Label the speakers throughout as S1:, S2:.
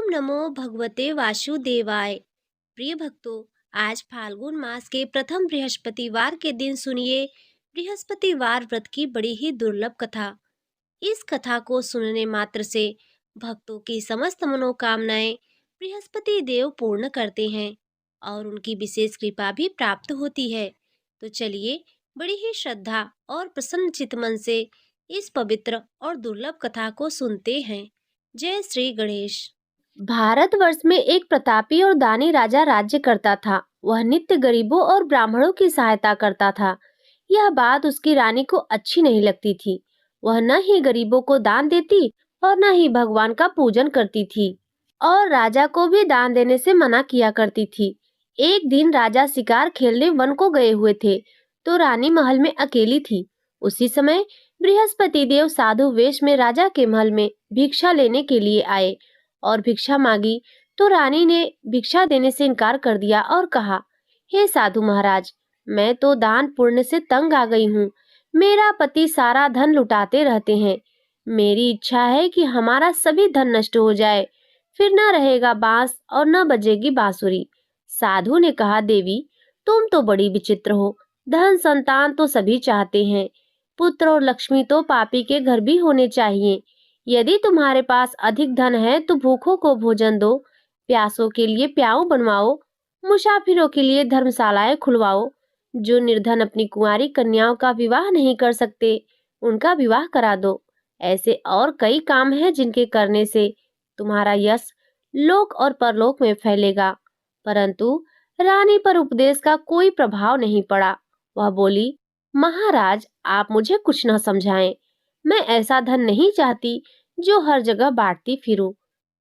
S1: नमो भगवते वासुदेवाय। प्रिय भक्तों, आज फाल्गुन मास के प्रथम बृहस्पतिवार के दिन सुनिए बृहस्पतिवार व्रत की बड़ी ही दुर्लभ कथा। इस कथा को सुनने मात्र से भक्तों की समस्त मनोकामनाएं बृहस्पति देव पूर्ण करते हैं और उनकी विशेष कृपा भी प्राप्त होती है। तो चलिए बड़ी ही श्रद्धा और प्रसन्न चित्त मन से इस पवित्र और दुर्लभ कथा को सुनते हैं। जय श्री गणेश। भारतवर्ष में एक प्रतापी और दानी राजा राज्य करता था। वह नित्य गरीबों और ब्राह्मणों की सहायता करता था। यह बात उसकी रानी को अच्छी नहीं लगती थी। वह न ही गरीबों को दान देती और न ही भगवान का पूजन करती थी और राजा को भी दान देने से मना किया करती थी। एक दिन राजा शिकार खेलने वन को गए हुए थे तो रानी महल में अकेली थी। उसी समय बृहस्पति देव साधु वेश में राजा के महल में भिक्षा लेने के लिए आए और भिक्षा मांगी तो रानी ने भिक्षा देने से इनकार कर दिया और कहा, हे साधु महाराज, मैं तो दान पुण्य से तंग आ गई हूँ। मेरा पति सारा धन लुटाते रहते हैं। मेरी इच्छा है कि हमारा सभी धन नष्ट हो जाए, फिर न रहेगा बांस और न बजेगी बांसुरी। साधु ने कहा, देवी तुम तो बड़ी विचित्र हो। धन संतान तो सभी चाहते हैं, पुत्र और लक्ष्मी तो पापी के घर भी होने चाहिए। यदि तुम्हारे पास अधिक धन है तो भूखों को भोजन दो, प्यासों के लिए प्याऊ बनवाओ, मुसाफिरों के लिए धर्मशालाएं खुलवाओ। जो निर्धन अपनी कुंवारी कन्याओं का विवाह नहीं कर सकते उनका विवाह करा दो। ऐसे और कई काम हैं जिनके करने से तुम्हारा यश लोक और परलोक में फैलेगा। परंतु रानी पर उपदेश का कोई प्रभाव नहीं पड़ा। वह बोली, महाराज आप मुझे कुछ न समझाएं। मैं ऐसा धन नहीं चाहती जो हर जगह बांटती फिरूं।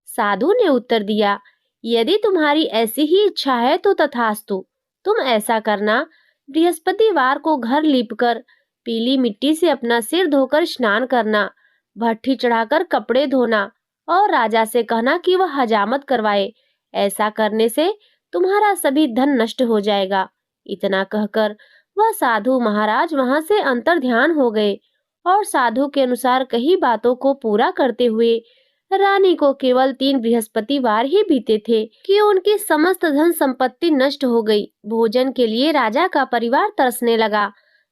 S1: साधु ने उत्तर दिया, यदि तुम्हारी ऐसी ही इच्छा है तो तथास्तु। तुम ऐसा करना, बृहस्पतिवार को घर लीपकर पीली मिट्टी से अपना सिर धोकर स्नान करना, भट्ठी चढ़ाकर कपड़े धोना और राजा से कहना कि वह हजामत करवाए। ऐसा करने से तुम्हारा सभी धन नष्ट हो जाएगा। इतना कहकर वह साधु महाराज वहां से अंतर ध्यान हो गए और साधु के अनुसार कई बातों को पूरा करते हुए रानी को केवल 3 बृहस्पतिवार ही बीते थे कि उनकी समस्त धन संपत्ति नष्ट हो गई। भोजन के लिए राजा का परिवार तरसने लगा।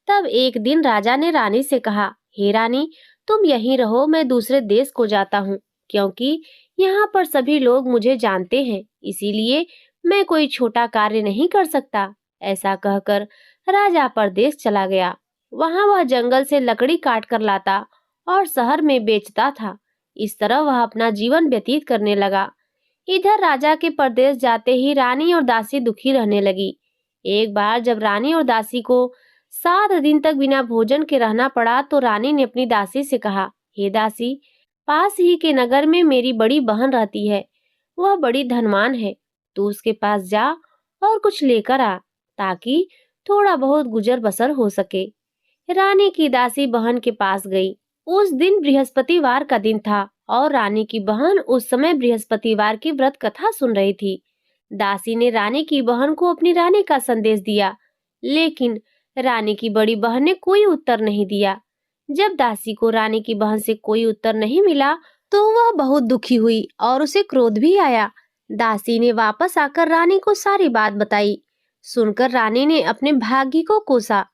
S1: तब एक दिन राजा ने रानी से कहा, हे रानी तुम यहीं रहो, मैं दूसरे देश को जाता हूँ, क्योंकि यहाँ पर सभी लोग मुझे जानते हैं, इसीलिए मैं कोई छोटा कार्य नहीं कर सकता। ऐसा कहकर राजा परदेश चला गया। वहां वह जंगल से लकड़ी काट कर लाता और शहर में बेचता था। इस तरह वह अपना जीवन व्यतीत करने लगा। इधर राजा के परदेश जाते ही रानी और दासी दुखी रहने लगी। एक बार जब रानी और दासी को 7 दिन तक बिना भोजन के रहना पड़ा तो रानी ने अपनी दासी से कहा, हे दासी, पास ही के नगर में मेरी बड़ी बहन रहती है। वह बड़ी धनवान है। तू उसके पास जा और कुछ लेकर आ, ताकि थोड़ा बहुत गुजर बसर हो सके। रानी की दासी बहन के पास गई। उस दिन बृहस्पतिवार का दिन था और रानी की बहन उस समय बृहस्पतिवार की व्रत कथा सुन रही थी। दासी ने रानी की बहन को अपनी रानी का संदेश दिया, लेकिन रानी की बड़ी बहन ने कोई उत्तर नहीं दिया। जब दासी को रानी की बहन से कोई उत्तर नहीं मिला तो वह बहुत दुखी हुई और उसे क्रोध भी आया। दासी ने वापस आकर रानी को सारी बात बताई। सुनकर रानी ने अपने भाग्य को कोसा।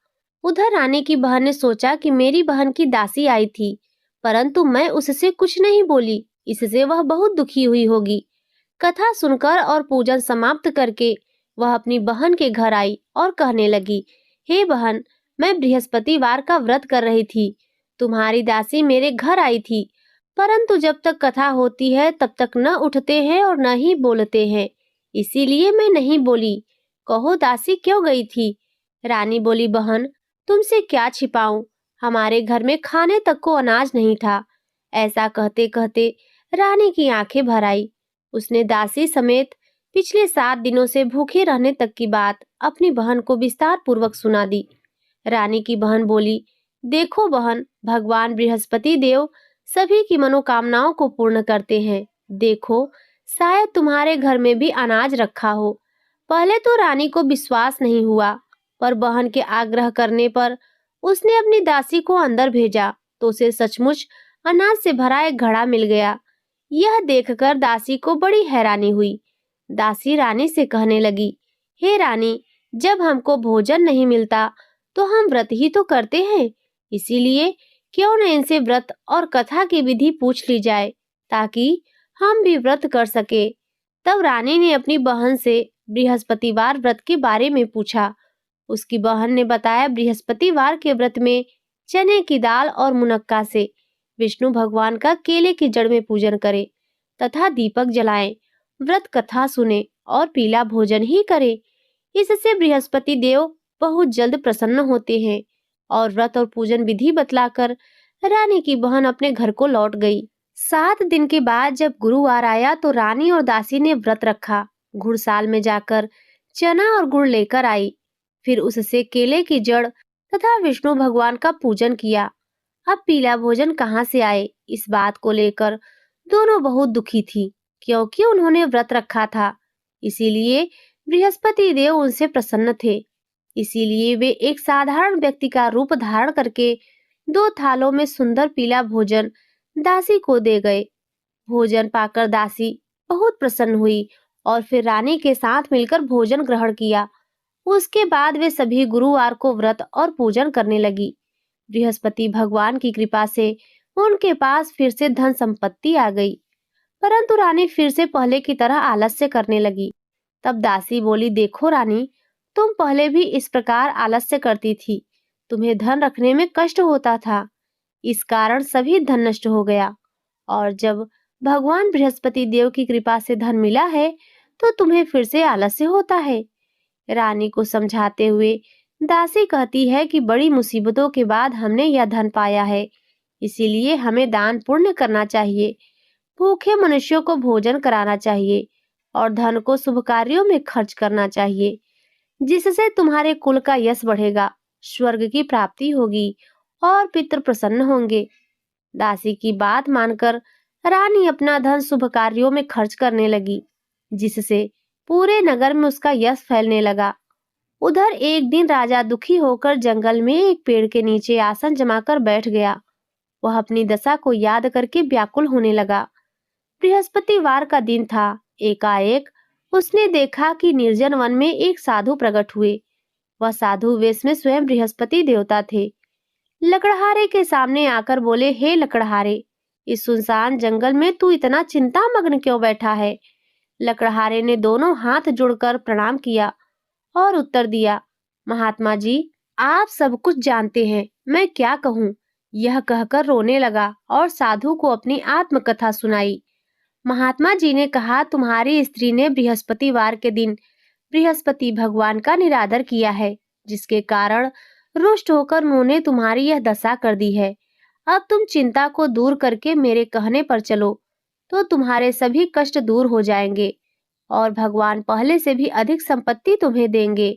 S1: उधर रानी की बहन ने सोचा कि मेरी बहन की दासी आई थी, परंतु मैं उससे कुछ नहीं बोली, इससे वह बहुत दुखी हुई होगी। कथा सुनकर और पूजन समाप्त करके वह अपनी बहन के घर आई और कहने लगी, हे बहन, मैं बृहस्पतिवार का व्रत कर रही थी। तुम्हारी दासी मेरे घर आई थी, परंतु जब तक कथा होती है तब तक न उठते हैं और न ही बोलते हैं, इसीलिए मैं नहीं बोली। कहो दासी क्यों गई थी? रानी बोली, बहन तुमसे क्या छिपाऊं, हमारे घर में खाने तक को अनाज नहीं था। ऐसा कहते कहते रानी की आंखें भर आई। उसने दासी समेत पिछले 7 दिनों से भूखे रहने तक की बात अपनी बहन को विस्तार पूर्वक सुना दी। रानी की बहन बोली, देखो बहन, भगवान बृहस्पति देव सभी की मनोकामनाओं को पूर्ण करते हैं। देखो, शायद तुम्हारे घर में भी अनाज रखा हो। पहले तो रानी को विश्वास नहीं हुआ, पर बहन के आग्रह करने पर उसने अपनी दासी को अंदर भेजा तो उसे सचमुच अनाज से भरा एक घड़ा मिल गया। यह देखकर दासी को बड़ी हैरानी हुई। दासी रानी से कहने लगी, हे रानी, जब हमको भोजन नहीं मिलता तो हम व्रत ही तो करते हैं, इसीलिए क्यों न इनसे व्रत और कथा की विधि पूछ ली जाए ताकि हम भी व्रत कर सके। तब रानी ने अपनी बहन से बृहस्पतिवार व्रत के बारे में पूछा। उसकी बहन ने बताया, बृहस्पतिवार के व्रत में चने की दाल और मुनक्का से विष्णु भगवान का केले की जड़ में पूजन करें तथा दीपक जलाएं, व्रत कथा सुने और पीला भोजन ही करें। इससे बृहस्पति देव बहुत जल्द प्रसन्न होते हैं। और व्रत और पूजन विधि बतलाकर रानी की बहन अपने घर को लौट गई। 7 दिन के बाद जब गुरुवार आया तो रानी और दासी ने व्रत रखा। घुड़साल में जाकर चना और गुड़ लेकर आई, फिर उससे केले की जड़ तथा विष्णु भगवान का पूजन किया। अब पीला भोजन कहाँ से आए, इस बात को लेकर दोनों बहुत दुखी थी, क्योंकि उन्होंने व्रत रखा था। इसीलिए बृहस्पति देव उनसे प्रसन्न थे। इसीलिए वे एक साधारण व्यक्ति का रूप धारण करके 2 थालों में सुंदर पीला भोजन दासी को दे गए। भोजन पाकर दासी बहुत प्रसन्न हुई और फिर रानी के साथ मिलकर भोजन ग्रहण किया। उसके बाद वे सभी गुरुवार को व्रत और पूजन करने लगी। बृहस्पति भगवान की कृपा से उनके पास फिर से धन संपत्ति आ गई, परंतु रानी फिर से पहले की तरह आलस्य करने लगी। तब दासी बोली, देखो रानी, तुम पहले भी इस प्रकार आलस्य करती थी। तुम्हें धन रखने में कष्ट होता था, इस कारण सभी धन नष्ट हो गया। और जब भगवान बृहस्पति देव की कृपा से धन मिला है तो तुम्हें फिर से आलस्य होता है। रानी को समझाते हुए दासी कहती है कि बड़ी मुसीबतों के बाद हमने यह धन पाया है, इसीलिए हमें दान पुण्य करना चाहिए, भूखे मनुष्यों को भोजन कराना चाहिए और धन को शुभ कार्यों में खर्च करना चाहिए, जिससे तुम्हारे कुल का यश बढ़ेगा, स्वर्ग की प्राप्ति होगी और पितृ प्रसन्न होंगे। दासी की बात मानकर रानी अपना धन शुभ कार्यों में खर्च करने लगी, जिससे पूरे नगर में उसका यश फैलने लगा। उधर एक दिन राजा दुखी होकर जंगल में एक पेड़ के नीचे आसन जमाकर बैठ गया। वह अपनी दशा को याद करके व्याकुल होने लगा। बृहस्पतिवार का दिन था। एकाएक उसने देखा कि निर्जन वन में एक साधु प्रकट हुए। वह साधु वेश में स्वयं बृहस्पति देवता थे। लकड़हारे के सामने आकर बोले, हे लकड़हारे, इस सुनसान जंगल में तू इतना चिंता मग्न क्यों बैठा है? लकड़हारे ने दोनों हाथ जोड़कर प्रणाम किया और उत्तर दिया, महात्मा जी, आप सब कुछ जानते हैं, मैं क्या कहूँ। यह कहकर रोने लगा और साधु को अपनी आत्मकथा सुनाई। महात्मा जी ने कहा, तुम्हारी स्त्री ने बृहस्पतिवार के दिन बृहस्पति भगवान का निरादर किया है, जिसके कारण रुष्ट होकर उन्होंने तुम्हारी यह दशा कर दी है। अब तुम चिंता को दूर करके मेरे कहने पर चलो, तो तुम्हारे सभी कष्ट दूर हो जाएंगे और भगवान पहले से भी अधिक संपत्ति तुम्हें देंगे।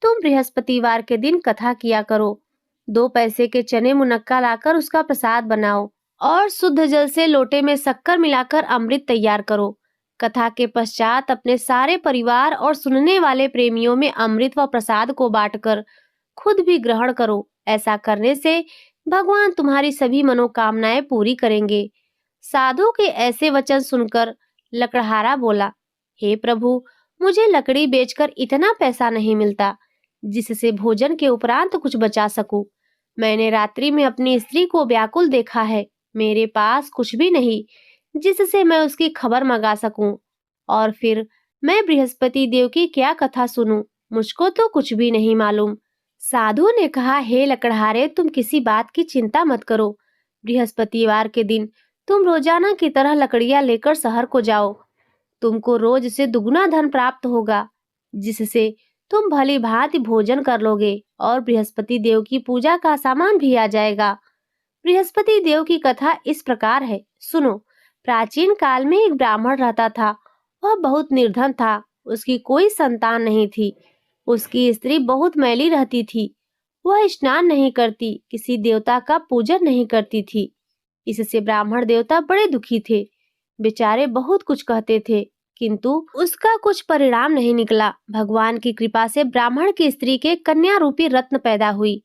S1: तुम बृहस्पतिवार के दिन कथा किया करो। 2 पैसे के चने मुनक्का लाकर उसका प्रसाद बनाओ और शुद्ध जल से लोटे में शक्कर मिलाकर अमृत तैयार करो। कथा के पश्चात अपने सारे परिवार और सुनने वाले प्रेमियों में अमृत व प्रसाद को बांटकर खुद भी ग्रहण करो। ऐसा करने से भगवान तुम्हारी सभी मनोकामनाएं पूरी करेंगे। साधु के ऐसे वचन सुनकर लकड़हारा बोला, हे प्रभु, मुझे लकड़ी बेचकर इतना पैसा नहीं मिलता जिससे भोजन के उपरांत कुछ बचा सकूं। मैंने रात्रि में अपनी स्त्री को व्याकुल देखा है। मेरे पास कुछ भी नहीं जिससे मैं उसकी खबर मंगा सकूं, और फिर मैं बृहस्पति देव की क्या कथा सुनूं? मुझको तो कुछ भी नहीं मालूम। साधु ने कहा, हे लकड़हारे, तुम किसी बात की चिंता मत करो। बृहस्पतिवार के दिन तुम रोजाना की तरह लकड़ियां लेकर शहर को जाओ। तुमको रोज से दुगना धन प्राप्त होगा, जिससे तुम भली भांति भोजन कर लोगे और बृहस्पति देव की पूजा का सामान भी आ जाएगा। बृहस्पति देव की कथा इस प्रकार है, सुनो। प्राचीन काल में एक ब्राह्मण रहता था। वह बहुत निर्धन था। उसकी कोई संतान नहीं थी। उसकी स्त्री बहुत मैली रहती थी। वह स्नान नहीं करती, किसी देवता का पूजन नहीं करती थी। इससे ब्राह्मण देवता बड़े दुखी थे। बेचारे बहुत कुछ कहते थे, किंतु उसका कुछ परिणाम नहीं निकला। भगवान की कृपा से ब्राह्मण की स्त्री के कन्या रूपी रत्न पैदा हुई।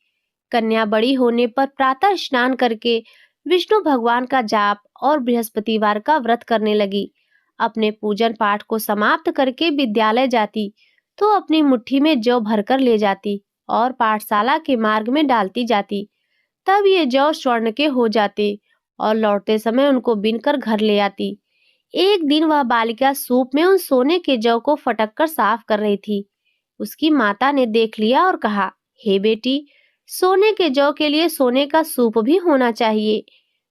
S1: कन्या बड़ी होने पर प्रातः स्नान करके विष्णु भगवान का जाप और बृहस्पतिवार का व्रत करने लगी। अपने पूजन पाठ को समाप्त करके विद्यालय जाती तो अपनी मुट्ठी में जौ भरकर ले जाती और पाठशाला के मार्ग में डालती जाती। तब ये जौ स्वर्ण के हो जाते और लौटते समय उनको बीनकर घर ले आती। एक दिन वह बालिका सूप में उन सोने के जौ को फटक कर साफ कर रही थी। उसकी माता ने देख लिया और कहा, हे बेटी, सोने के जौ के लिए सोने का सूप भी होना चाहिए।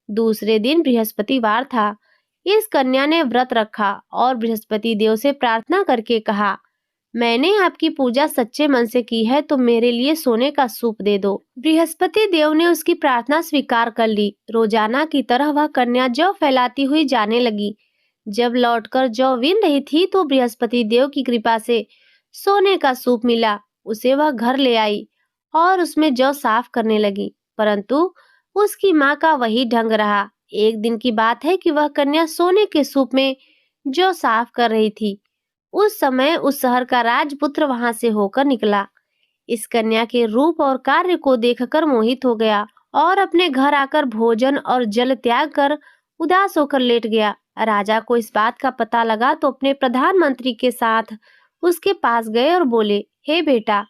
S1: दूसरे दिन बृहस्पतिवार था। इस कन्या ने व्रत रखा और बृहस्पति देव से प्रार्थना करके कहा, मैंने आपकी पूजा सच्चे मन से की है तो मेरे लिए सोने का सूप दे दो। बृहस्पति देव ने उसकी प्रार्थना स्वीकार कर ली। रोजाना की तरह वह कन्या जौ फैलाती हुई जाने लगी। जब लौटकर जौ बीन रही थी तो बृहस्पति देव की कृपा से सोने का सूप मिला। उसे वह घर ले आई और उसमें जौ साफ करने लगी, परंतु उसकी माँ का वही ढंग रहा। एक दिन की बात है कि वह कन्या सोने के सूप में जौ साफ कर रही थी। उस समय उस शहर का राजपुत्र वहां से होकर निकला। इस कन्या के रूप और कार्य को देखकर मोहित हो गया और अपने घर आकर भोजन और जल त्याग कर उदास होकर लेट गया। राजा को इस बात का पता लगा तो अपने प्रधानमंत्री के साथ उसके पास गए और बोले, हे बेटा,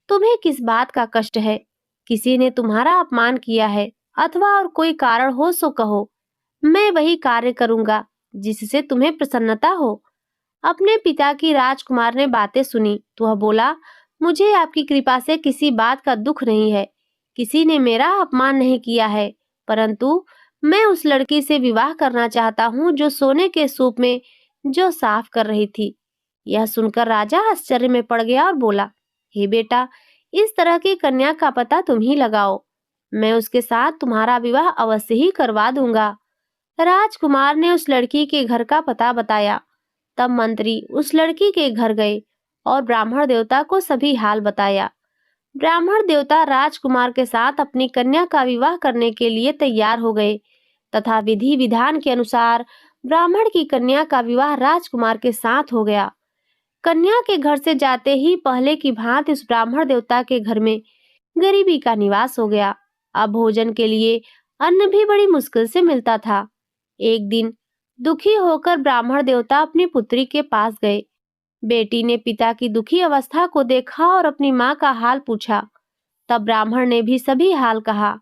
S1: तुम्हें किस बात का कष्ट है? किसी ने तुम्हारा अपमान किया है अथवा और कोई कारण हो सो कहो, मैं वही कार्य करूंगा जिससे तुम्हें प्रसन्नता हो। अपने पिता की राजकुमार ने बातें सुनी तो वह बोला, मुझे आपकी कृपा से किसी बात का दुख नहीं है। किसी ने मेरा अपमान नहीं किया है, परंतु मैं उस लड़की से विवाह करना चाहता हूँ जो सोने के सूप में जो साफ कर रही थी। यह सुनकर राजा आश्चर्य में पड़ गया और बोला, हे बेटा, इस तरह की कन्या का पता तुम ही लगाओ। मैं उसके साथ तुम्हारा विवाह अवश्य ही करवा दूंगा। राजकुमार ने उस लड़की के घर का पता बताया। तब मंत्री उस लड़की के घर गए और ब्राह्मण देवता को सभी हाल बताया। ब्राह्मण देवता राजकुमार के साथ अपनी कन्या का विवाह करने के लिए तैयार हो गए तथा विधि विधान के अनुसार ब्राह्मण की कन्या का विवाह राजकुमार के साथ हो गया। कन्या के घर से जाते ही पहले की भांति उस ब्राह्मण देवता के घर में गरीबी का निवास हो गया। अब भोजन के लिए अन्न भी बड़ी मुश्किल से मिलता था। एक दिन दुखी होकर ब्राह्मण देवता अपनी पुत्री के पास गए। बेटी ने पिता की दुखी अवस्था को देखा और अपनी माँ का हाल पूछा। तब ब्राह्मण ने भी सभी हाल कहा।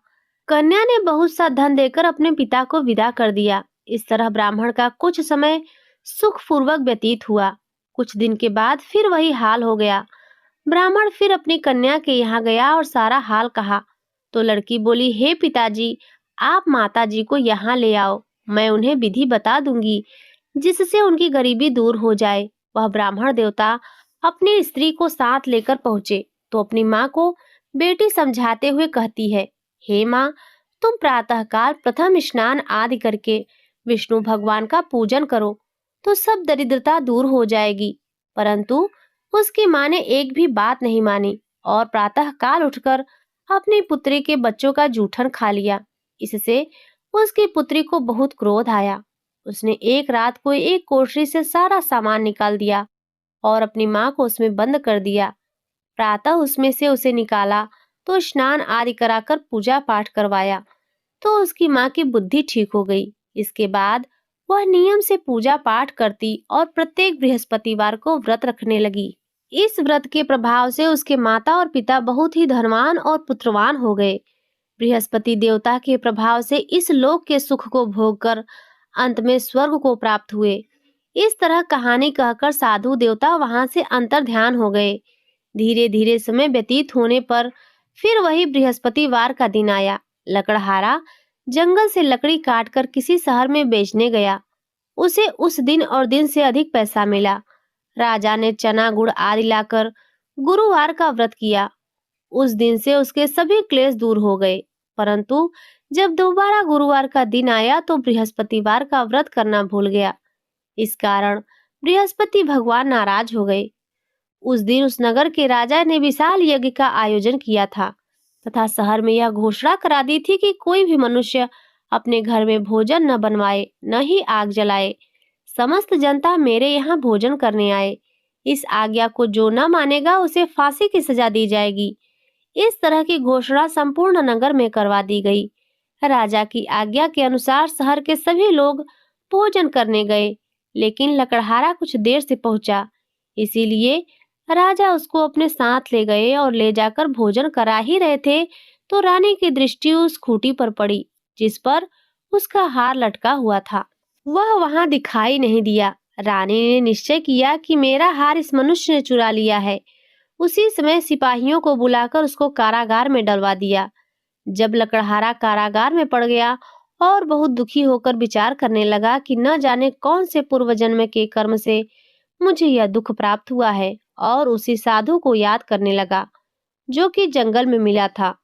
S1: कन्या ने बहुत सा धन देकर अपने पिता को विदा कर दिया। इस तरह ब्राह्मण का कुछ समय सुखपूर्वक व्यतीत हुआ। कुछ दिन के बाद फिर वही हाल हो गया। ब्राह्मण फिर अपनी कन्या के यहाँ गया और सारा हाल कहा तो लड़की बोली, हे पिताजी, आप माताजी को यहाँ ले आओ, मैं उन्हें विधि बता दूंगी जिससे उनकी गरीबी दूर हो जाए। वह ब्राह्मण देवता अपनी स्त्री को साथ लेकर पहुंचे तो अपनी माँ को बेटी समझाते हुए कहती है, हे माँ, तुम प्रातःकाल प्रथम स्नान आदि करके विष्णु भगवान का पूजन करो तो सब दरिद्रता दूर हो जाएगी। परंतु उसकी माँ ने एक भी बात नहीं मानी और प्रातःकाल उठकर अपनी पुत्री के बच्चों का जूठन खा लिया। इससे उसकी पुत्री को बहुत क्रोध आया। उसने एक रात को एक कोठरी से सारा सामान निकाल दिया और अपनी माँ को उसमें बंद कर दिया। प्रातः उसमें से उसे निकाला तो स्नान आदि कराकर पूजा पाठ करवाया तो उसकी माँ की बुद्धि ठीक हो गई। इसके बाद वह नियम से पूजा पाठ करती और प्रत्येक बृहस्पतिवार को व्रत रखने लगी। इस व्रत के प्रभाव से उसके माता और पिता बहुत ही धनवान और पुत्रवान हो गए। बृहस्पति देवता के प्रभाव से इस लोक के सुख को भोगकर अंत में स्वर्ग को प्राप्त हुए। इस तरह कहानी कहकर साधु देवता वहां से अंतर ध्यान हो गए। धीरे धीरे समय व्यतीत होने पर फिर वही बृहस्पतिवार का दिन आया। लकड़हारा जंगल से लकड़ी काटकर किसी शहर में बेचने गया। उसे उस दिन और दिन से अधिक पैसा मिला। राजा ने चना गुड़ आदि लाकर गुरुवार का व्रत किया। उस दिन से उसके सभी क्लेश दूर हो गए। परंतु जब दोबारा गुरुवार का दिन आया तो बृहस्पतिवार का व्रत करना भूल गया। इस कारण बृहस्पति भगवान नाराज हो गए। उस दिन उस नगर के राजा ने विशाल यज्ञ का आयोजन किया था तथा शहर में यह घोषणा करा दी थी कि कोई भी मनुष्य अपने घर में भोजन न बनवाए, न ही आग जलाए। समस्त जनता मेरे यहाँ भोजन करने आए। इस आज्ञा को जो न मानेगा उसे फांसी की सजा दी जाएगी। इस तरह की घोषणा संपूर्ण नगर में करवा दी गई। राजा की आज्ञा के अनुसार शहर के सभी लोग भोजन करने गए, लेकिन लकड़हारा कुछ देर से पहुंचा। इसीलिए राजा उसको अपने साथ ले गए और ले जाकर भोजन करा ही रहे थे तो रानी की दृष्टि उस खूंटी पर पड़ी जिस पर उसका हार लटका हुआ था। वह वहां दिखाई नहीं दिया। रानी ने निश्चय किया कि मेरा हार इस मनुष्य ने चुरा लिया है। उसी समय सिपाहियों को बुलाकर उसको कारागार में डलवा दिया। जब लकड़हारा कारागार में पड़ गया और बहुत दुखी होकर विचार करने लगा कि न जाने कौन से पूर्व जन्म के कर्म से मुझे यह दुख प्राप्त हुआ है, और उसी साधु को याद करने लगा जो कि जंगल में मिला था।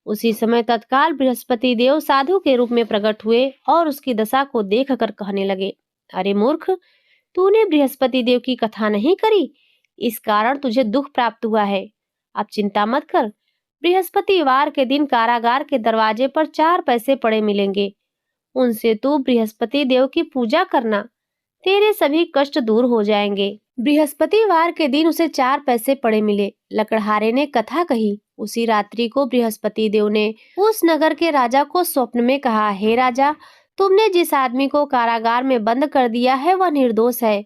S1: उसी समय तत्काल बृहस्पति देव साधु के रूप में प्रकट हुए और उसकी दशा को देखकर कहने लगे, अरे मूर्ख, तूने बृहस्पति देव की कथा नहीं करी, इस कारण तुझे दुख प्राप्त हुआ है। अब चिंता मत कर, बृहस्पतिवार के दिन कारागार के दरवाजे पर 4 पैसे पड़े मिलेंगे। उनसे तू बृहस्पति देव की पूजा करना, तेरे सभी कष्ट दूर हो जाएंगे। बृहस्पतिवार के दिन उसे 4 पैसे पड़े मिले। लकड़हारे ने कथा कही। उसी रात्रि को बृहस्पति देव ने उस नगर के राजा को स्वप्न में कहा, हे राजा, तुमने जिस आदमी को कारागार में बंद कर दिया है वह निर्दोष है।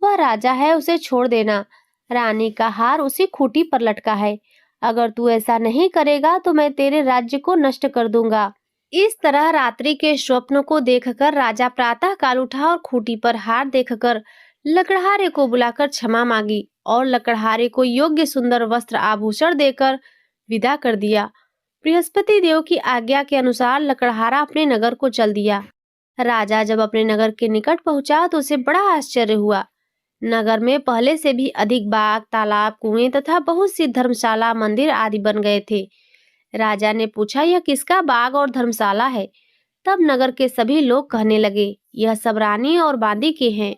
S1: वह राजा है, उसे छोड़ देना। रानी का हार उसी खूंटी पर लटका है। अगर तू ऐसा नहीं करेगा तो मैं तेरे राज्य को नष्ट कर दूंगा। इस तरह रात्रि के स्वप्न को देखकर राजा प्रातः काल उठा और खूंटी पर हार देखकर लकड़हारे को बुलाकर क्षमा मांगी और लकड़हारे को योग्य सुंदर वस्त्र आभूषण देकर विदा कर दिया। बृहस्पति देव की आज्ञा के अनुसार लकड़हारा अपने नगर को चल दिया। राजा जब अपने नगर के निकट पहुंचा तो उसे बड़ा आश्चर्य हुआ। नगर में पहले से भी अधिक बाग, तालाब, कुएं तथा बहुत सी धर्मशाला, मंदिर आदि बन गए थे। राजा ने पूछा, यह किसका बाग और धर्मशाला है? तब नगर के सभी लोग कहने लगे, यह सब रानी और बांदी के हैं।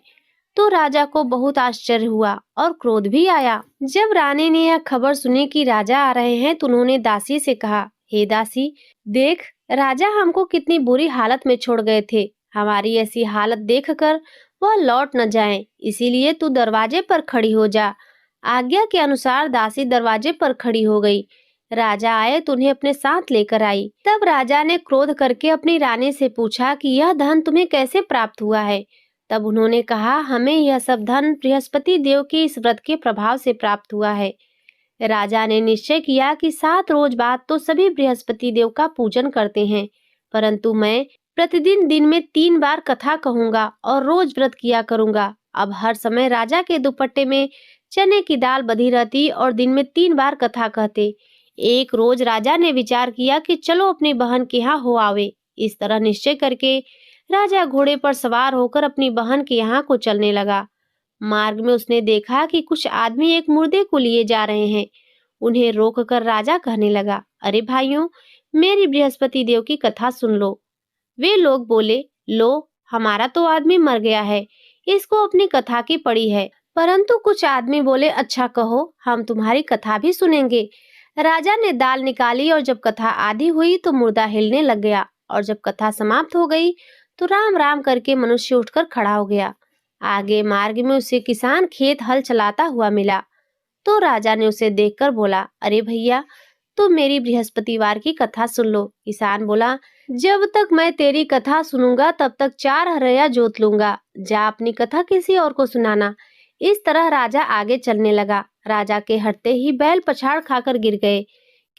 S1: तो राजा को बहुत आश्चर्य हुआ और क्रोध भी आया। जब रानी ने यह खबर सुनी कि राजा आ रहे हैं तो उन्होंने दासी से कहा, हे दासी, देख, राजा हमको कितनी बुरी हालत में छोड़ गए थे। हमारी ऐसी हालत देखकर वह लौट न जाएं, इसीलिए तू दरवाजे पर खड़ी हो जा। आज्ञा के अनुसार दासी दरवाजे पर खड़ी हो गई। राजा आए तो उन्हें अपने साथ लेकर आई। तब राजा ने क्रोध करके अपनी रानी से पूछा कि यह धन तुम्हें कैसे प्राप्त हुआ है? तब उन्होंने कहा, हमें यह सब धन बृहस्पति देव के इस व्रत के प्रभाव से प्राप्त हुआ है। राजा ने निश्चय किया कि 7 रोज बाद तो सभी बृहस्पति देव का पूजन करते हैं, परंतु मैं प्रतिदिन दिन में 3 बार कथा कहूंगा और रोज व्रत किया करूंगा। अब हर समय राजा के दुपट्टे में चने की दाल बधी रहती और दिन में 3 बार कथा कहते। एक रोज राजा ने विचार किया कि चलो अपनी बहन के यहाँ हो आवे। इस तरह निश्चय करके राजा घोड़े पर सवार होकर अपनी बहन के यहाँ को चलने लगा। मार्ग में उसने देखा कि कुछ आदमी एक मुर्दे को लिए जा रहे हैं। उन्हें रोककर राजा कहने लगा, अरे भाइयों, मेरी बृहस्पति देव की कथा सुन लो। वे लोग बोले, लो, हमारा तो आदमी मर गया है, इसको अपनी कथा की पड़ी है। परंतु कुछ आदमी बोले, अच्छा कहो, हम तुम्हारी कथा भी सुनेंगे। राजा ने दाल निकाली और जब कथा आधी हुई तो मुर्दा हिलने लग गया, और जब कथा समाप्त हो गई तो राम राम करके मनुष्य उठकर खड़ा हो गया। आगे मार्ग में उसे किसान खेत हल चलाता हुआ मिला। तो राजा ने उसे देखकर बोला, अरे भैया, तुम मेरी बृहस्पतिवार की कथा सुन लो। किसान बोला, जब तक मैं तेरी कथा सुनूंगा तब तक 4 हरया जोत लूंगा। जा अपनी कथा किसी और को सुनाना। इस तरह राजा आगे चलने लगा। राजा के हटते ही बैल पछाड़ खाकर गिर गए।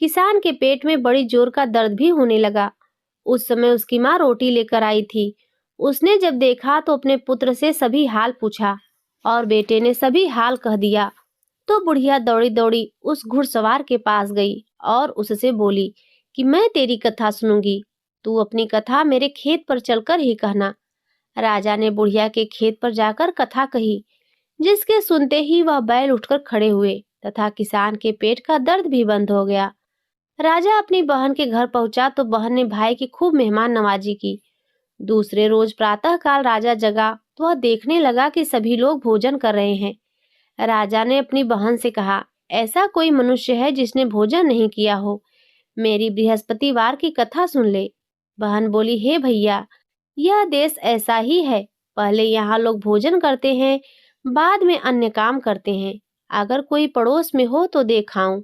S1: किसान के पेट में बड़ी जोर का दर्द भी होने लगा। उस समय उसकी माँ रोटी लेकर आई थी। उसने जब देखा तो अपने पुत्र से सभी हाल पूछा और बेटे ने सभी हाल कह दिया। तो बुढ़िया दौड़ी दौड़ी उस घुड़सवार के पास गई और उससे बोली कि मैं तेरी कथा सुनूंगी, तू अपनी कथा मेरे खेत पर चलकर ही कहना। राजा ने बुढ़िया के खेत पर जाकर कथा कही, जिसके सुनते ही वह बैल उठकर खड़े हुए तथा किसान के पेट का दर्द भी बंद हो गया। राजा अपनी बहन के घर पहुंचा तो बहन ने भाई की खूब मेहमान नवाजी की। दूसरे रोज प्रातः काल राजा जगा तो वह देखने लगा कि सभी लोग भोजन कर रहे हैं। राजा ने अपनी बहन से कहा, ऐसा कोई मनुष्य है जिसने भोजन नहीं किया हो, मेरी बृहस्पतिवार की कथा सुन ले। बहन बोली, हे भैया, यह देश ऐसा ही है, पहले यहाँ लोग भोजन करते हैं, बाद में अन्य काम करते हैं। अगर कोई पड़ोस में हो तो देखाऊं।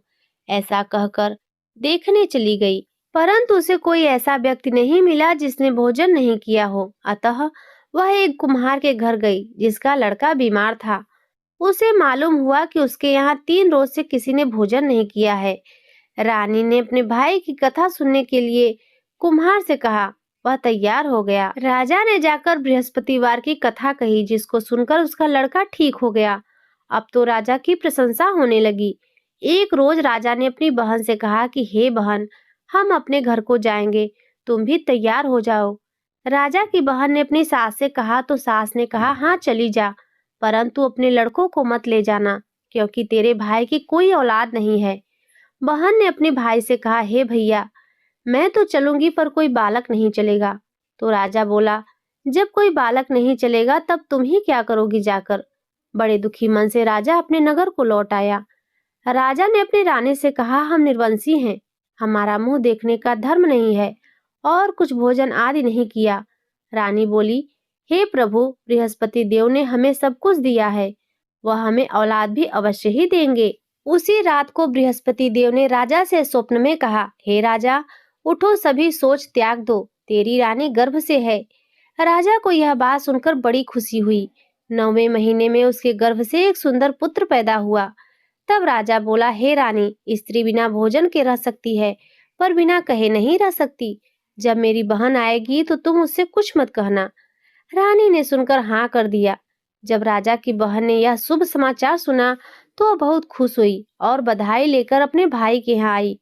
S1: ऐसा कहकर देखने चली गई, परंतु उसे कोई ऐसा व्यक्ति नहीं मिला जिसने भोजन नहीं किया हो। अतः वह एक कुम्हार के घर गई जिसका लड़का बीमार था। उसे मालूम हुआ कि उसके यहाँ 3 रोज से किसी ने भोजन नहीं किया है। रानी ने अपने भाई की कथा सुनने के लिए कुम्हार से कहा। वह तैयार हो गया। राजा ने जाकर बृहस्पतिवार की कथा कही, जिसको सुनकर उसका लड़का ठीक हो गया। अब तो राजा की प्रशंसा होने लगी। एक रोज राजा ने अपनी बहन से कहा कि हे बहन, हम अपने घर को जाएंगे, तुम भी तैयार हो जाओ। राजा की बहन ने अपनी सास से कहा तो सास ने कहा, हाँ चली जा, परंतु अपने लड़कों को मत ले जाना, क्योंकि तेरे भाई की कोई औलाद नहीं है। बहन ने अपने भाई से कहा, हे भैया, मैं तो चलूंगी पर कोई बालक नहीं चलेगा। तो राजा बोला, जब कोई बालक नहीं चलेगा तब तुम ही क्या करोगी जाकर। बड़े दुखी मन से राजा अपने नगर को लौट आया। राजा ने अपनी रानी से कहा, हम निर्वंशी हैं, हमारा मुंह देखने का धर्म नहीं है और कुछ भोजन आदि नहीं किया। रानी बोली, हे प्रभु, बृहस्पति देव ने हमें सब कुछ दिया है, वह हमें औलाद भी अवश्य ही देंगे। उसी रात को बृहस्पति देव ने राजा से स्वप्न में कहा, हे राजा, उठो, सभी सोच त्याग दो, तेरी रानी गर्भ से है। राजा को यह बात सुनकर बड़ी खुशी हुई। 9वें महीने में उसके गर्भ से एक सुंदर पुत्र पैदा हुआ। तब राजा बोला, हे रानी, स्त्री बिना भोजन के रह सकती है, पर बिना कहे नहीं रह सकती। जब मेरी बहन आएगी तो तुम उससे कुछ मत कहना। रानी ने सुनकर हाँ कर दिया। जब राजा की बहन ने यह शुभ समाचार सुना तो वह बहुत खुश हुई और बधाई लेकर अपने भाई के यहाँ आई।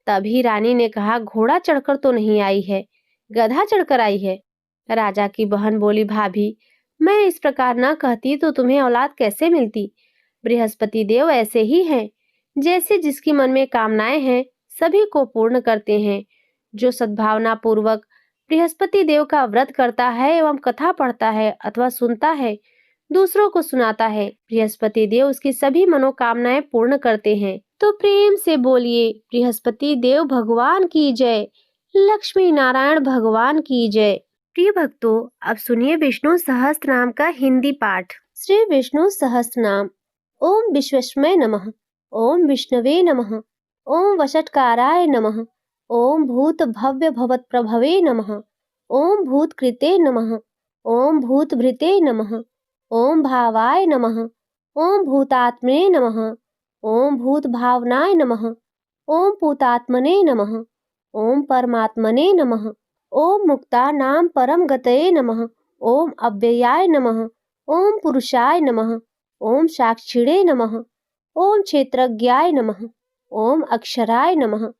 S1: तभी रानी ने कहा, घोड़ा चढ़कर तो नहीं आई है, गधा चढ़कर आई है। राजा की बहन बोली, भाभी, मैं इस प्रकार न कहती तो तुम्हें औलाद कैसे मिलती। बृहस्पति देव ऐसे ही हैं, जैसे जिसकी मन में कामनाएं हैं सभी को पूर्ण करते हैं। जो सद्भावना पूर्वक बृहस्पति देव का व्रत करता है एवं कथा पढ़ता है अथवा सुनता है, दूसरों को सुनाता है, बृहस्पति देव उसकी सभी मनोकामनाएं पूर्ण करते हैं। तो प्रेम से बोलिए, बृहस्पति देव भगवान की जय, लक्ष्मी नारायण भगवान की जय। प्रिय भक्तों, अब सुनिए विष्णु सहस्त्र नाम का हिंदी पाठ। श्री विष्णु सहस्त्र नाम। ओम विश्वेश्वराय नमः। ओम विष्णवे नमः। ओम वषट्काराय नमः। ओम भूत भव्य भवत प्रभवे नमः। ओम भूत कृते नमः। ओम भूत भृते नमः। ओम भावाय नमः। ओम भूतात्मने नमः। ओम भूत भावनाय नमः। ओम पूतात्मने नमः। ओम परमात्मने नमः। ओम मुक्तानां परम गतये नमः। ओम अव्ययाय नमः। ओम पुरुषाय नमः। ओम साक्षिणे नमः। ओम क्षेत्रज्ञाय नमः। ओम अक्षराय नमः।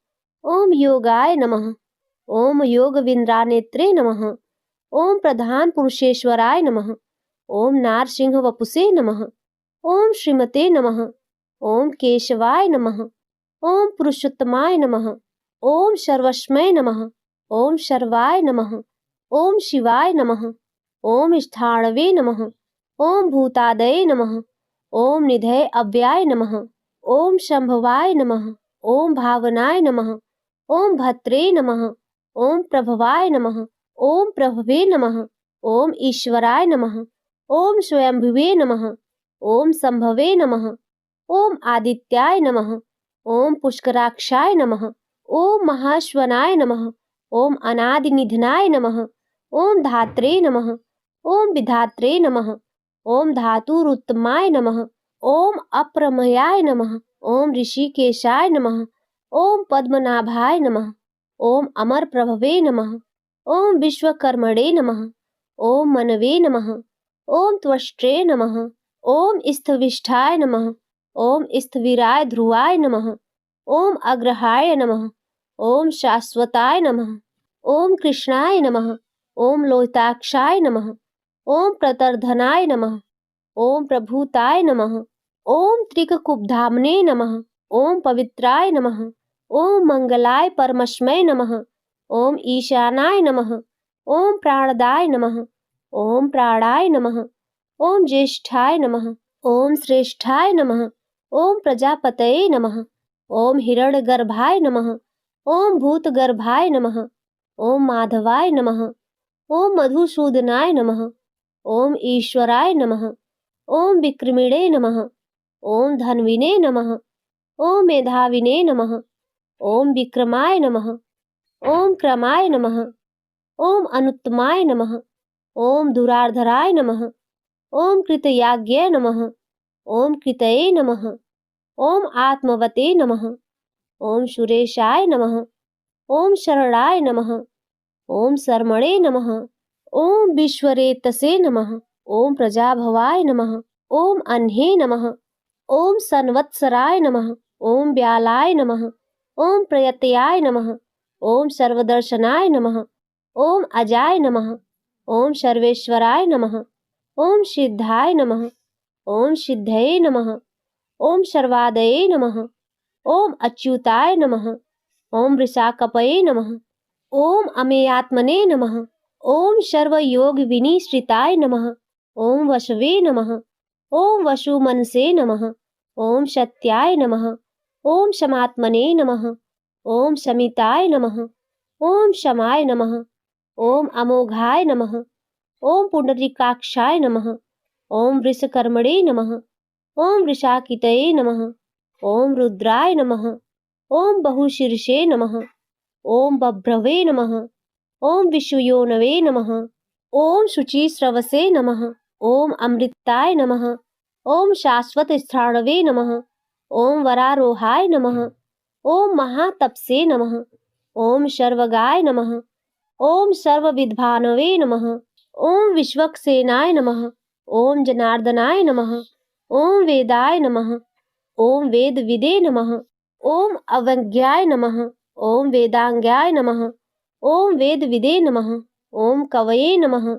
S1: ओम योगाय नमः। ओम योग विंद्रानेत्रे नमः। ओम प्रधान पुरुषेश्वराय नमः। ओम नारसिंह वपुषे नमः। ओम श्रीमते नमः। ओम केशवाय नमः। ओम पुरुषोत्तमाय नमः। ओम सर्वस्मै नमः। ओम सर्वाय नमः। ओम शिवाय नमः। ओम स्थाणवे नमः। ओम भूतादये नमः। ओम निधये अव्याय नमः। ओम शंभवाय नमः। ओम भावनाय नमः। ओम भद्रे नमः। ओम प्रभवाय नमः। ओम प्रभवे नमः। ओम ईश्वराय नमः। ओम स्वयंभुवे नमः। ओम संभवे नमः। ओम आदित्याय नमः। ओम पुष्कराक्षाय नमः। ओम महाश्वनाय नमः। ओम अनादिनिधनाय नमः। ओम धात्रे नमः। ओम विधात्रे नमः। ओम धातुरुत्तमाय नमः। ओम अप्रमयाय नमः। ओम ऋषिकेशाय नमः। ओम पद्मनाभाय नमः। ओम अमर प्रभवे नमः। ओम विश्वकर्मणे नमः। ओम मनवे नमः। ओम त्वष्ट्रे नमः। ओम स्थविष्ठाय नमः। ओम स्थविराय ध्रुवाय नमः। ओम अग्रहाय नमः। ओम शाश्वताय नमः। ओम कृष्णाय नमः। ओम लोहिताक्षाय नमः। ओम प्रतर्धनाय नमः। ओम प्रभूताय नमः। ओम त्रिककुब्धाम्ने नमः। ओम पवित्राय नमः। ओम मंगलाय परमस्मै नमः। ओम ईशानाय नमः। ओम प्राणदाय नमः। ओम प्राणाय नमः। ओम ज्येष्ठाय नमः। ओम श्रेष्ठाय नमः। ओम प्रजापतये नमः। ओम हिरण्यगर्भाय नमः। ओम भूतगर्भाय नमः। ओम माधवाय नमः। ओम मधुसूदनाय नमः। ओम ईश्वराय नमः। ओम विक्रमिणे नमः। ओम धन्विने नमः। ओम मेधाविने नमः। ओम विक्रमाय नमः। ओम क्रमाय नमः। ओम अनुत्तमाय नमः। ओम धुराधराय नमः। ओम कृतयाज्ञ नमः। ओम कृतये नमः। ओम आत्मवते नमः। ओम सुरेशाय नमः। ओम शरणाय नमः। ओम शर्मणे नमः। ओम विश्वरेतसे नमः। ओम प्रजाभवाय नमः। ओम अह्ने नमः। ओम संवत्सराय नमः। ओम व्यालाय नमः। ओम प्रयत्याय नमः। ओम सर्वदर्शनाय नमः। ओम अजाय नमः। ओम सर्वेश्वराय नमः। ओम सिद्धाय नमः। ओम सिद्धये नमः। ओम सर्वादये नमः। ओम अच्युताय नमः। ओम वृषाकपये नमः। ओम अमेयात्मने नमः। ओम सर्वयोग विनिश्रिताय नमः। ओम वशवे नमः। ओम वसुमनसे नमः। ओम सत्याय नमः। ओम शमात्मने नमः। ओम शमिताय नमः। ओम शमाय नमः। ओम अमोघाय नमः। ओम पुंडरीकाक्षाय नमः। ओम वृषकर्मणे नमः। ओम वृषाकितये नमः। ओम रुद्राय नमः। ओम बहुशीर्षे नमः। ओम बभ्रवे नमः। ओम विश्वयोनवे नमः। ओम शुचिस्रवसे नमः। ओम अमृताय नमः। ओम शाश्वत स्थाणवे नमः। ओम वरारोहाय नमः। ओम महातपसे नमः। ओम सर्वगाय नमः। ओम सर्वविद्भानवे नमः। ओम विश्वक्सेनाय नमः। ओम जनार्दनाय नमः। ओम वेदाय नमः। ओम वेदविदे नमः। ओम अवज्ञाय नमः। ओम वेदांगाय नमः। ओम वेदविदे नमः। ओम कवये नमः।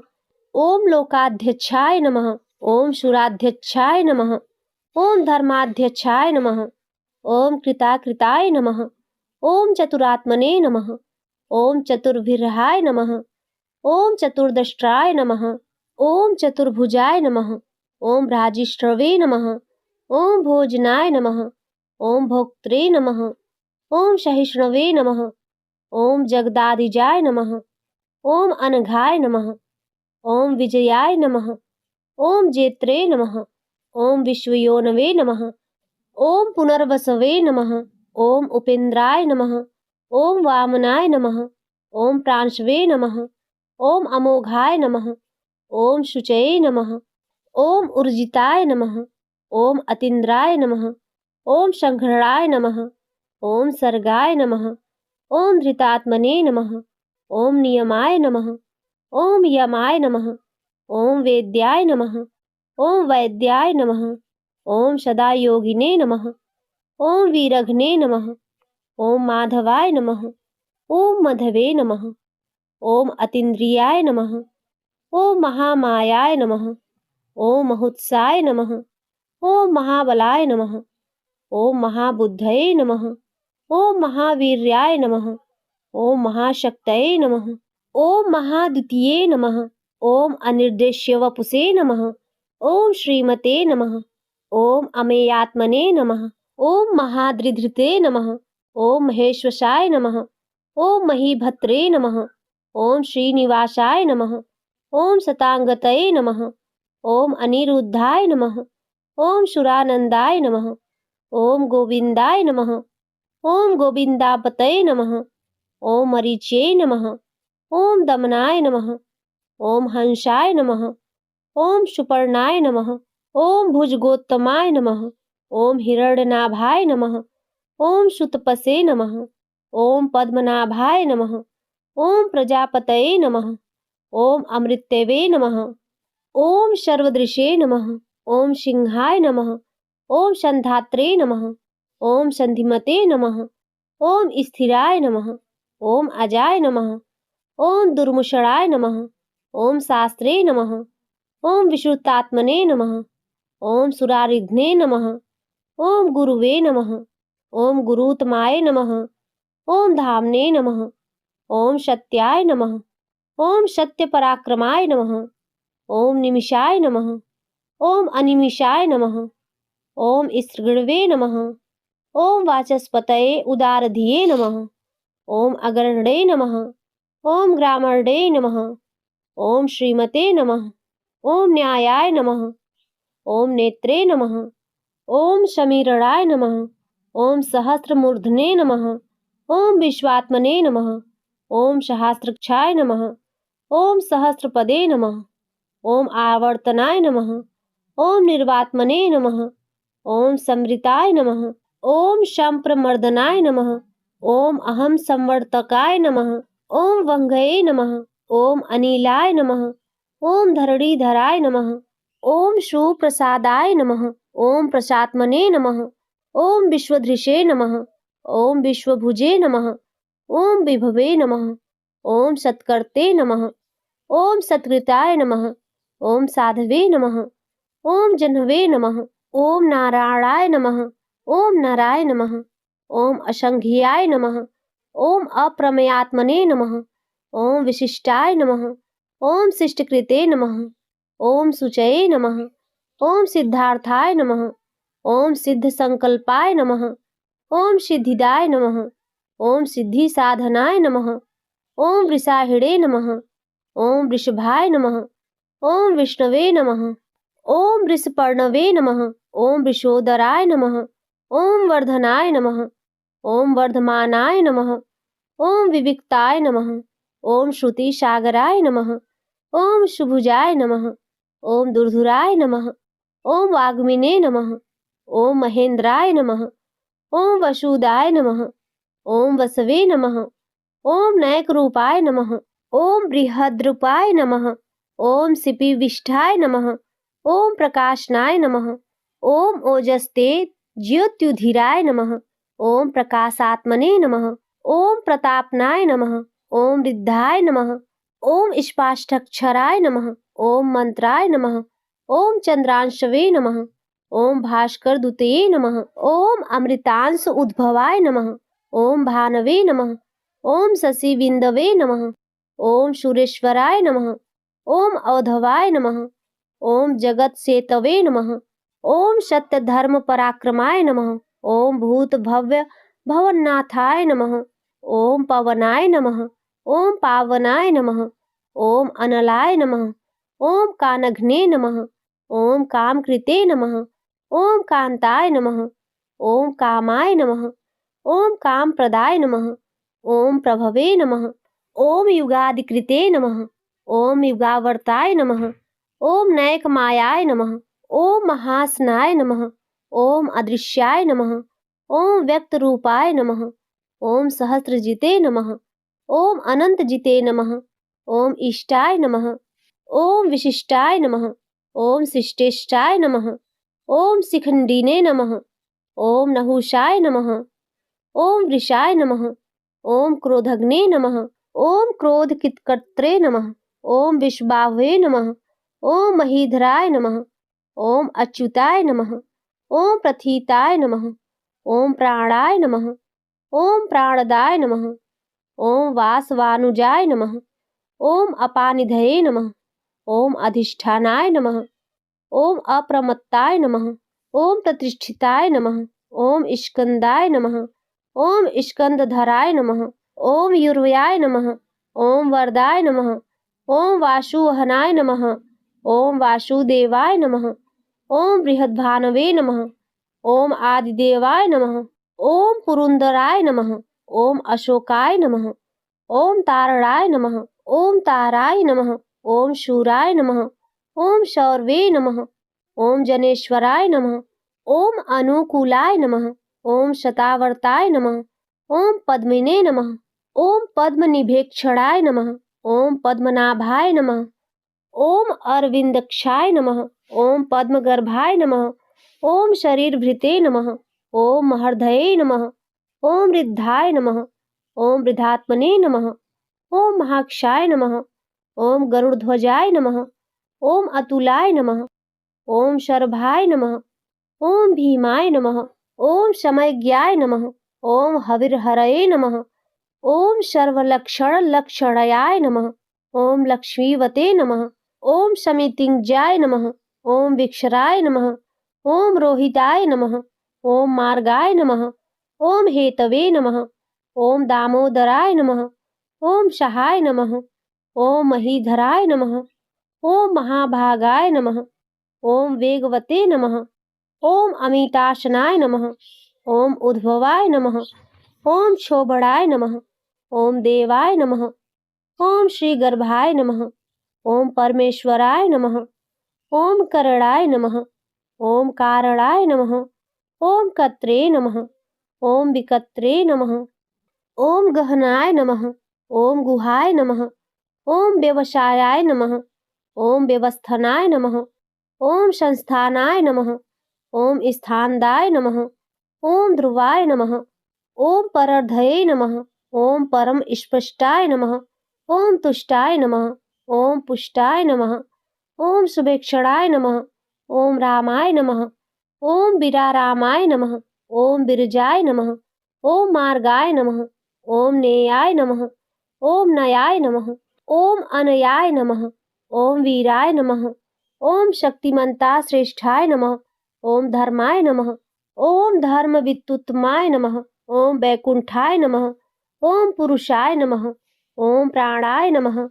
S1: ओम लोकाध्यक्षाय नमः। ओम सुराध्यक्षाय नमः। ओम धर्माध्यक्षाय नमः। ओम कृताकृताय नमः। ओम चतुरात्मने नमः। ओम चतुर्भिर्हाय नमः। ओम चतुर्दष्ट्राय नमः। ओम चतुर्भुजाय नमः। ओम भ्राजिष्ठवे नमः। ओम भोजनाय नमः। ओम भोक्त्रे नमः। ओम सहिष्णवे नमः। ओम जगदादिजाय नमः। ओम अनघाय नमः। ओम विजयाय नमः। ओम जेत्रे नमः। ओम विश्वयोनवे नमः। ओम पुनर्वसवे नमः। ओम उपेन्द्राय नमः। ओम वामनाय नमः। ओम प्रांशवे नमः। ओम अमोघाय नमः। ओम शुचये नमः। ओम ऊर्जिताय नमः। ओम अतीन्द्राय नमः। ओम संघ्राय नमः। ओम सर्गाय नमः। ओम धृतात्मने नमः। ओम नियमाय नमः। ओम यमाय नमः। ओम वेद्याय नमः। ओम वैद्याय नमः। ओम सदा योगिने नमः। ओम वीरघ्ने नमः। ओम माधवाय नमः। ओम मधवे नमः। ओम अतीन्द्रियाय नमः। ओम महामायाय नमः। ओम महोत्साय नमः। ओम महाबलाय नमः। ओम महाबुद्धये नमः। ओम महावीर्याय नमः। ओम महाशक्तये नमः। ओम महाद्वितीये नमः। ओम अनिर्देश्य वपुषे नमः। ओम श्रीमते नमः। ओम अमेयात्मने नमः। ओम महाद्रिधृते नमः। ओम महेश्वसाय नमः। ओम महीभद्रे नमः। ओम श्रीनिवासाय नमः। ओम शतांगतये नमः। ओम अनिरुद्धाय नमः। ओम सुरानंदाय नमः। ओम गोविंदाय नमः। ओम गोविंदापतये नमः। ओम मरीच्ये नमः। ओम दमनाय नमः। ओम हंसाय नमः। ओम सुपर्णाय नमः। ओम भुजगोत्तमाय नमः। ओम हिरण्यनाभाय नमः। ओम सुतपसे नमः। ओम पद्मनाभाय नमः। ओम प्रजापतये नमः। ओम अमृतवे नमः। ओम सर्वदृशे नमः। ओम सिंहाय नमः। ओम संधात्रे नमः। ओम संधिमते नमः। ओम स्थिराय नमः। ओम अजाय नमः। ओम दुर्मुषणाय नमः। ओम शास्त्रे नमः। ओम विश्रुतात्मने नमः। ओम सुरारिघ्ने नमः। ओम गुरुवे नमः। ओम गुरुतमाय नमः। ओम धामने नमः। ओम सत्याय नमः। ओम सत्यपराक्रमाय नमः। ओम निमिषाय नमः। ओम अनिमिषाय नमः। ओम स्त्रीगणवे नमः। ओम वाचस्पतये उदारधिये नमः। ओम अग्रहणे नमः। ओम ग्रामर्णे नमः। ओम श्रीमते नमः। ओम न्यायाय नमः। ओम नेत्रे नमः। ओम समीरणाय नमः। ओम सहस्रमूर्धने नमः। ओम विश्वात्मने नमः। ओम सहस्रक्षाय नमः। ओम सहस्रपदे नमः। ओम आवर्तनाय नमः। ओम निर्वात्मने नमः। ओम समृताय नमः। ओम शम्प्रमर्दनाय नमः। ओम अहम संवर्तकाय नमः। ओम वंगये नमः। ओम अनिलाय नमः। ओम धरणीधराय नमः। ओम सुप्रसादाय नमः। ओम प्रसात्मने नमः। ओम विश्वधृषे नमः। ओम विश्वभुजे नमः। ओम विभवे नमः। ओम सत्कर्ते नमः। ओम सत्कृताय नमः। ओम साधवे नमः। ओम जह्नवे नमः। ओम नारायणाय नमः। ओम नाराय नमः। ओम असंख्याय नमः। ओम अप्रमेयात्मने नमः। ओम विशिष्टाय नमः। ओम शिष्टकृते नमः। ओम शुचये नमः। ओम सिद्धार्थाय नमः। ओम सिद्ध संकल्पाय नमः। ओम सिद्धिदाय नमः। ओम सिद्धि साधनाय नमः। ओम वृषाहिणे नमः। ओम वृषभाय नमः। ओम विष्णवे नमः। ओम वृषपर्णवे नमः। ओम वृषोदराय नमः। ओम वर्धनाय नमः। ओम वर्धमानाय नमः। ओम विविक्ताय नमः। ओम श्रुति सागराय नमः। ओम सुभुजाय नमः। ओम दुर्धुराय नमः। ओम वाग्मिने नमः। ओम महेंद्राय नमः। ओम वसुदाय नमः। ओम वसवे नमः। ओम नैकरूपाय नमः। ओम बृहद्रूपाय नमः। ओम सिपिविष्ठाय नमः। ओम प्रकाशनाय नमः। ओम ओजस्ते ज्योत्युधिराय नमः। ओम प्रकाशात्मने नमः। ओम प्रतापनाय नमः। ओम रिद्धाय नमः। ओम स्पाष्टक्षराय नमः। ओम मंत्राय नमः। ओम चंद्रांशवे नमः। ओम भास्कर दूतये नमः। ओम अमृतांश उद्भवाय नमः। ओम भानवे नमः। ओम शशि बिंदवे नमः। ओम सुरेश्वराय नमः। ओम औधवाय नमः। ओम जगत सेतवे नमः। ओम सत्य धर्म पराक्रमाय नमः। ओम भूत भव्य भवन्नाथाय नमः। ओम पवनाय नमः। ओम पावनाय नमः। ओम अनलाय नमः। ओम कानघ्ने नमः। ओम कामकृते नमः। ओम कांताय नमः। ओम कामाय नमः। ओम कामप्रदाय नमः। ओम प्रभवे नमः। ओम युगादिकृते नमः। ओम युगावर्ताय नमः। ओम नैकमायाय नमः। ओम महासनाय नमः। ओम अदृश्याय नमः। ओम व्यक्तरूपाय नमः। ओम सहस्रजिते नमः। ओम अनंतजिते नमः। ओम इष्टाय नमः। ओम विशिष्टाय नमः। ओम शिष्टेष्टाय नमः। ओम शिखंडिने नमः। ओम नहुषाय नमः। ओम वृषाय नमः। ओम क्रोधग्ने नमः। ओम क्रोधकित्कर्त्रे नमः। ओम विश्वाभवे नमः। ओम महीधराय नमः। ओम अच्युताय नमः। ओम प्रथिताय नमः। ओम प्राणाय नमः। ओम प्राणदाय नमः। ओम वासवानुजाय नमः। ओम अपानिधये नमः। ओम अधिष्ठानाय नमः। ओम अप्रमत्ताय नमः। ओम प्रतिष्ठिताय नमः। ओम स्कंदाय नमः। ओम स्कंदधराय नमः। ओम युर्वयाय नमः। ओम वरदाय नमः। ओम वासुवहनाय नमः। ओम वासुदेवाय नमः। ओम बृहद्भानवे नमः। ओम आदिदेवाय नमः। ओम पुरुंदराय नमः। ओम अशोकाय नमः। ओम तारणाय नमः। ओम ताराय नमः। ओम शूराय नमः। ओम शौरवे नमः। ओम जनेश्वराय नमः। ओम अनुकूलाय नमः। ओम शतावर्ताय नमः। ओम पद्मिने नमः। ओम पद्मनिभेक्षणाय नमः। ओम पद्मनाभाय नमः। ओम अरविंदक्षाय नमः। ओम पद्मगर्भाय नमः। ओम शरीरभृते नमः। ओम महर्दये नमः। ओम रिद्धाय नमः। ओम वृद्धात्मने नमः। ओम महाक्षाय नमः। ओम गरुड़ध्वजाय नमः। ओम अतुलाय नमः। ओम शर्भाय नमः। ओम भीमाय नमः। ओम समयज्ञाय नमः। ओम हविर्हरये नमः। ओम सर्वलक्षणलक्षणयाय नमः। ओम लक्ष्मीवते नमः। ओम समितिञ्जाय नमः। ओम विक्षराय नमः। ओम रोहिताय नमः। ओम मार्गाय नमः। ओम हेतवे नमः। ओम दामोदराय नमः। ओम सहाय नमः। ओम महीधराय नमः। ओम महाभागाय नमः। ओम वेगवते नमः। ओम अमिताशनाय नमः। ओम उद्भवाय नमः। ओम क्षोभणाय नमः। ओम देवाय नमः। ओम श्री गर्भाय नमः। ओम परमेश्वराय नमः। ओम करणाय नमः। ओम कारणाय नमः। ओम कत्रे नमः। ओम विकत्रे नमः। ओम गहनाय नमः। ओम गुहाय नमः। ओम व्यवसायाय नमः। ओम व्यवस्थानाय नमः। ओम संस्थानाय नमः। ओम स्थानदाय नमः। ओम ध्रुवाय नमः। ओम परर्धये नमः। ओम परम स्पष्टाय नमः। ओम तुष्टाय नमः। ओम पुष्टाय नमः। ओम शुभेक्षणाय नमः। ओम रामाय नमः। ओम विरारामाय नमः। ओम विरजाय नमः। ओम मार्गाय नमः। ओम नेयाय नमः। ओम नयाय नमः। ओम अनयाय नमः। ओम वीराय नमः। ओम शक्तिमंता श्रेष्ठाय नमः। ओम धर्माय नमः। ओम धर्म वित्तुत्तमाय नमः। ओम वैकुंठाय नमः। ओम पुरुषाय नमः। ओम प्राणाय नमः।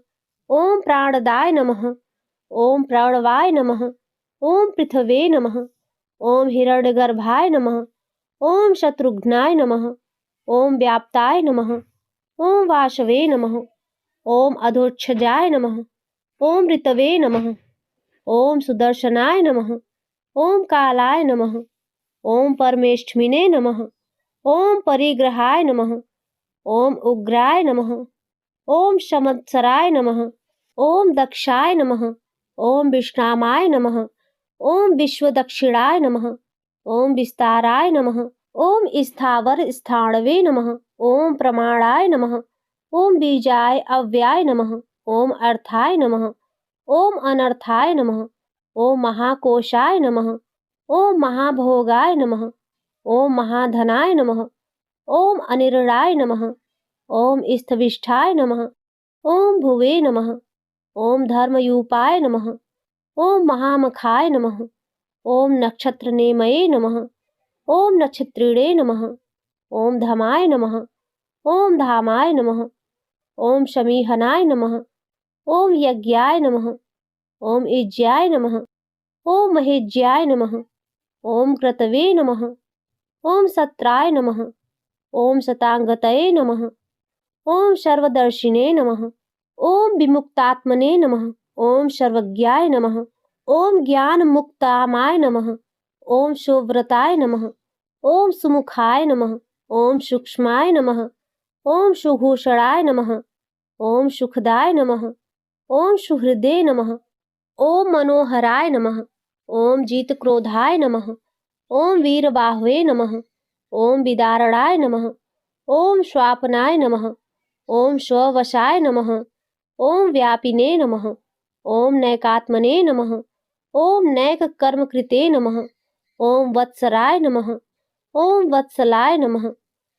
S1: ओम प्राणदाय नमः। ओम प्रणवाय नमः। ओम पृथ्वे नमः। ओम हिरण्यगर्भाय नमः। ओम शत्रुघ्नाय नमः। ओम व्याप्ताय नमः। ओम वासवे नमः। ओम अधोक्षजाय नमः। ओम ऋतवे नमः। ओम सुदर्शनाय नमः। ओम कालाय नमः। ओम परमेष्ठिने नमः। ओम परिग्रहाय नमः। ओम उग्राय नमः। ओम संवत्सराय नमः। ओम दक्षाय नमः। ओम विश्रामाय नमः। ओम विश्वदक्षिणाय नमः। ओम विस्ताराय नमः। ओम स्थावर स्थाणवे नमः। ओम प्रमाणाय नमः। ओम बीजाय अव्याय नमः। ओम अर्थाय नमः। ओम अनर्थाय नमः। ओम महाकोशाय नमः। ओम महाभोगाय नमः। ओम महाधनाय नमः। ओम अनिर्णाय नमः। ओम स्थविष्ठाय नमः। ओम भुवे नमः। ओम धर्मयूपाय नमः। ओम महामखाय नमः। ओम नक्षत्रनेमये नमः। ओम नक्षत्रिणे नमः। ओम धमाय नमः। ओम धामाय नमः। ओम शमीहनाय नमः। ओम यज्ञाय नमः। ओम इज्याय नमः। ओम महेज्याय नमः। ओम क्रतवे नमः। ओम सत्राय नमः। ओम शतांगतये नमः। ओम सर्वदर्शिने नमः। ओम विमुक्तात्मने नमः। ओम सर्वज्ञाय नमः। ओम ज्ञानमुक्तामाय नमः। ओम शुभव्रताय नमः। ओम सुमुखाय नमः। ओम सूक्ष्माय नमः। ओम सुभूषणाय नमः। ओम सुखदाय नमः। ओम सुहृदे नमः। ओम मनोहराय नमः। ओम जीतक्रोधाय नमः। ओम वीरबाहवे नमः। ओम विदारणाय नमः। ओम स्वापनाय नमः। ओम स्ववशाय नमः। ओम व्यापिने नमः। ओम नैकात्मने नमः। ओम नैककर्मकृते नमः। ओम वत्सराय नमः। ओम वत्सलाय नमः।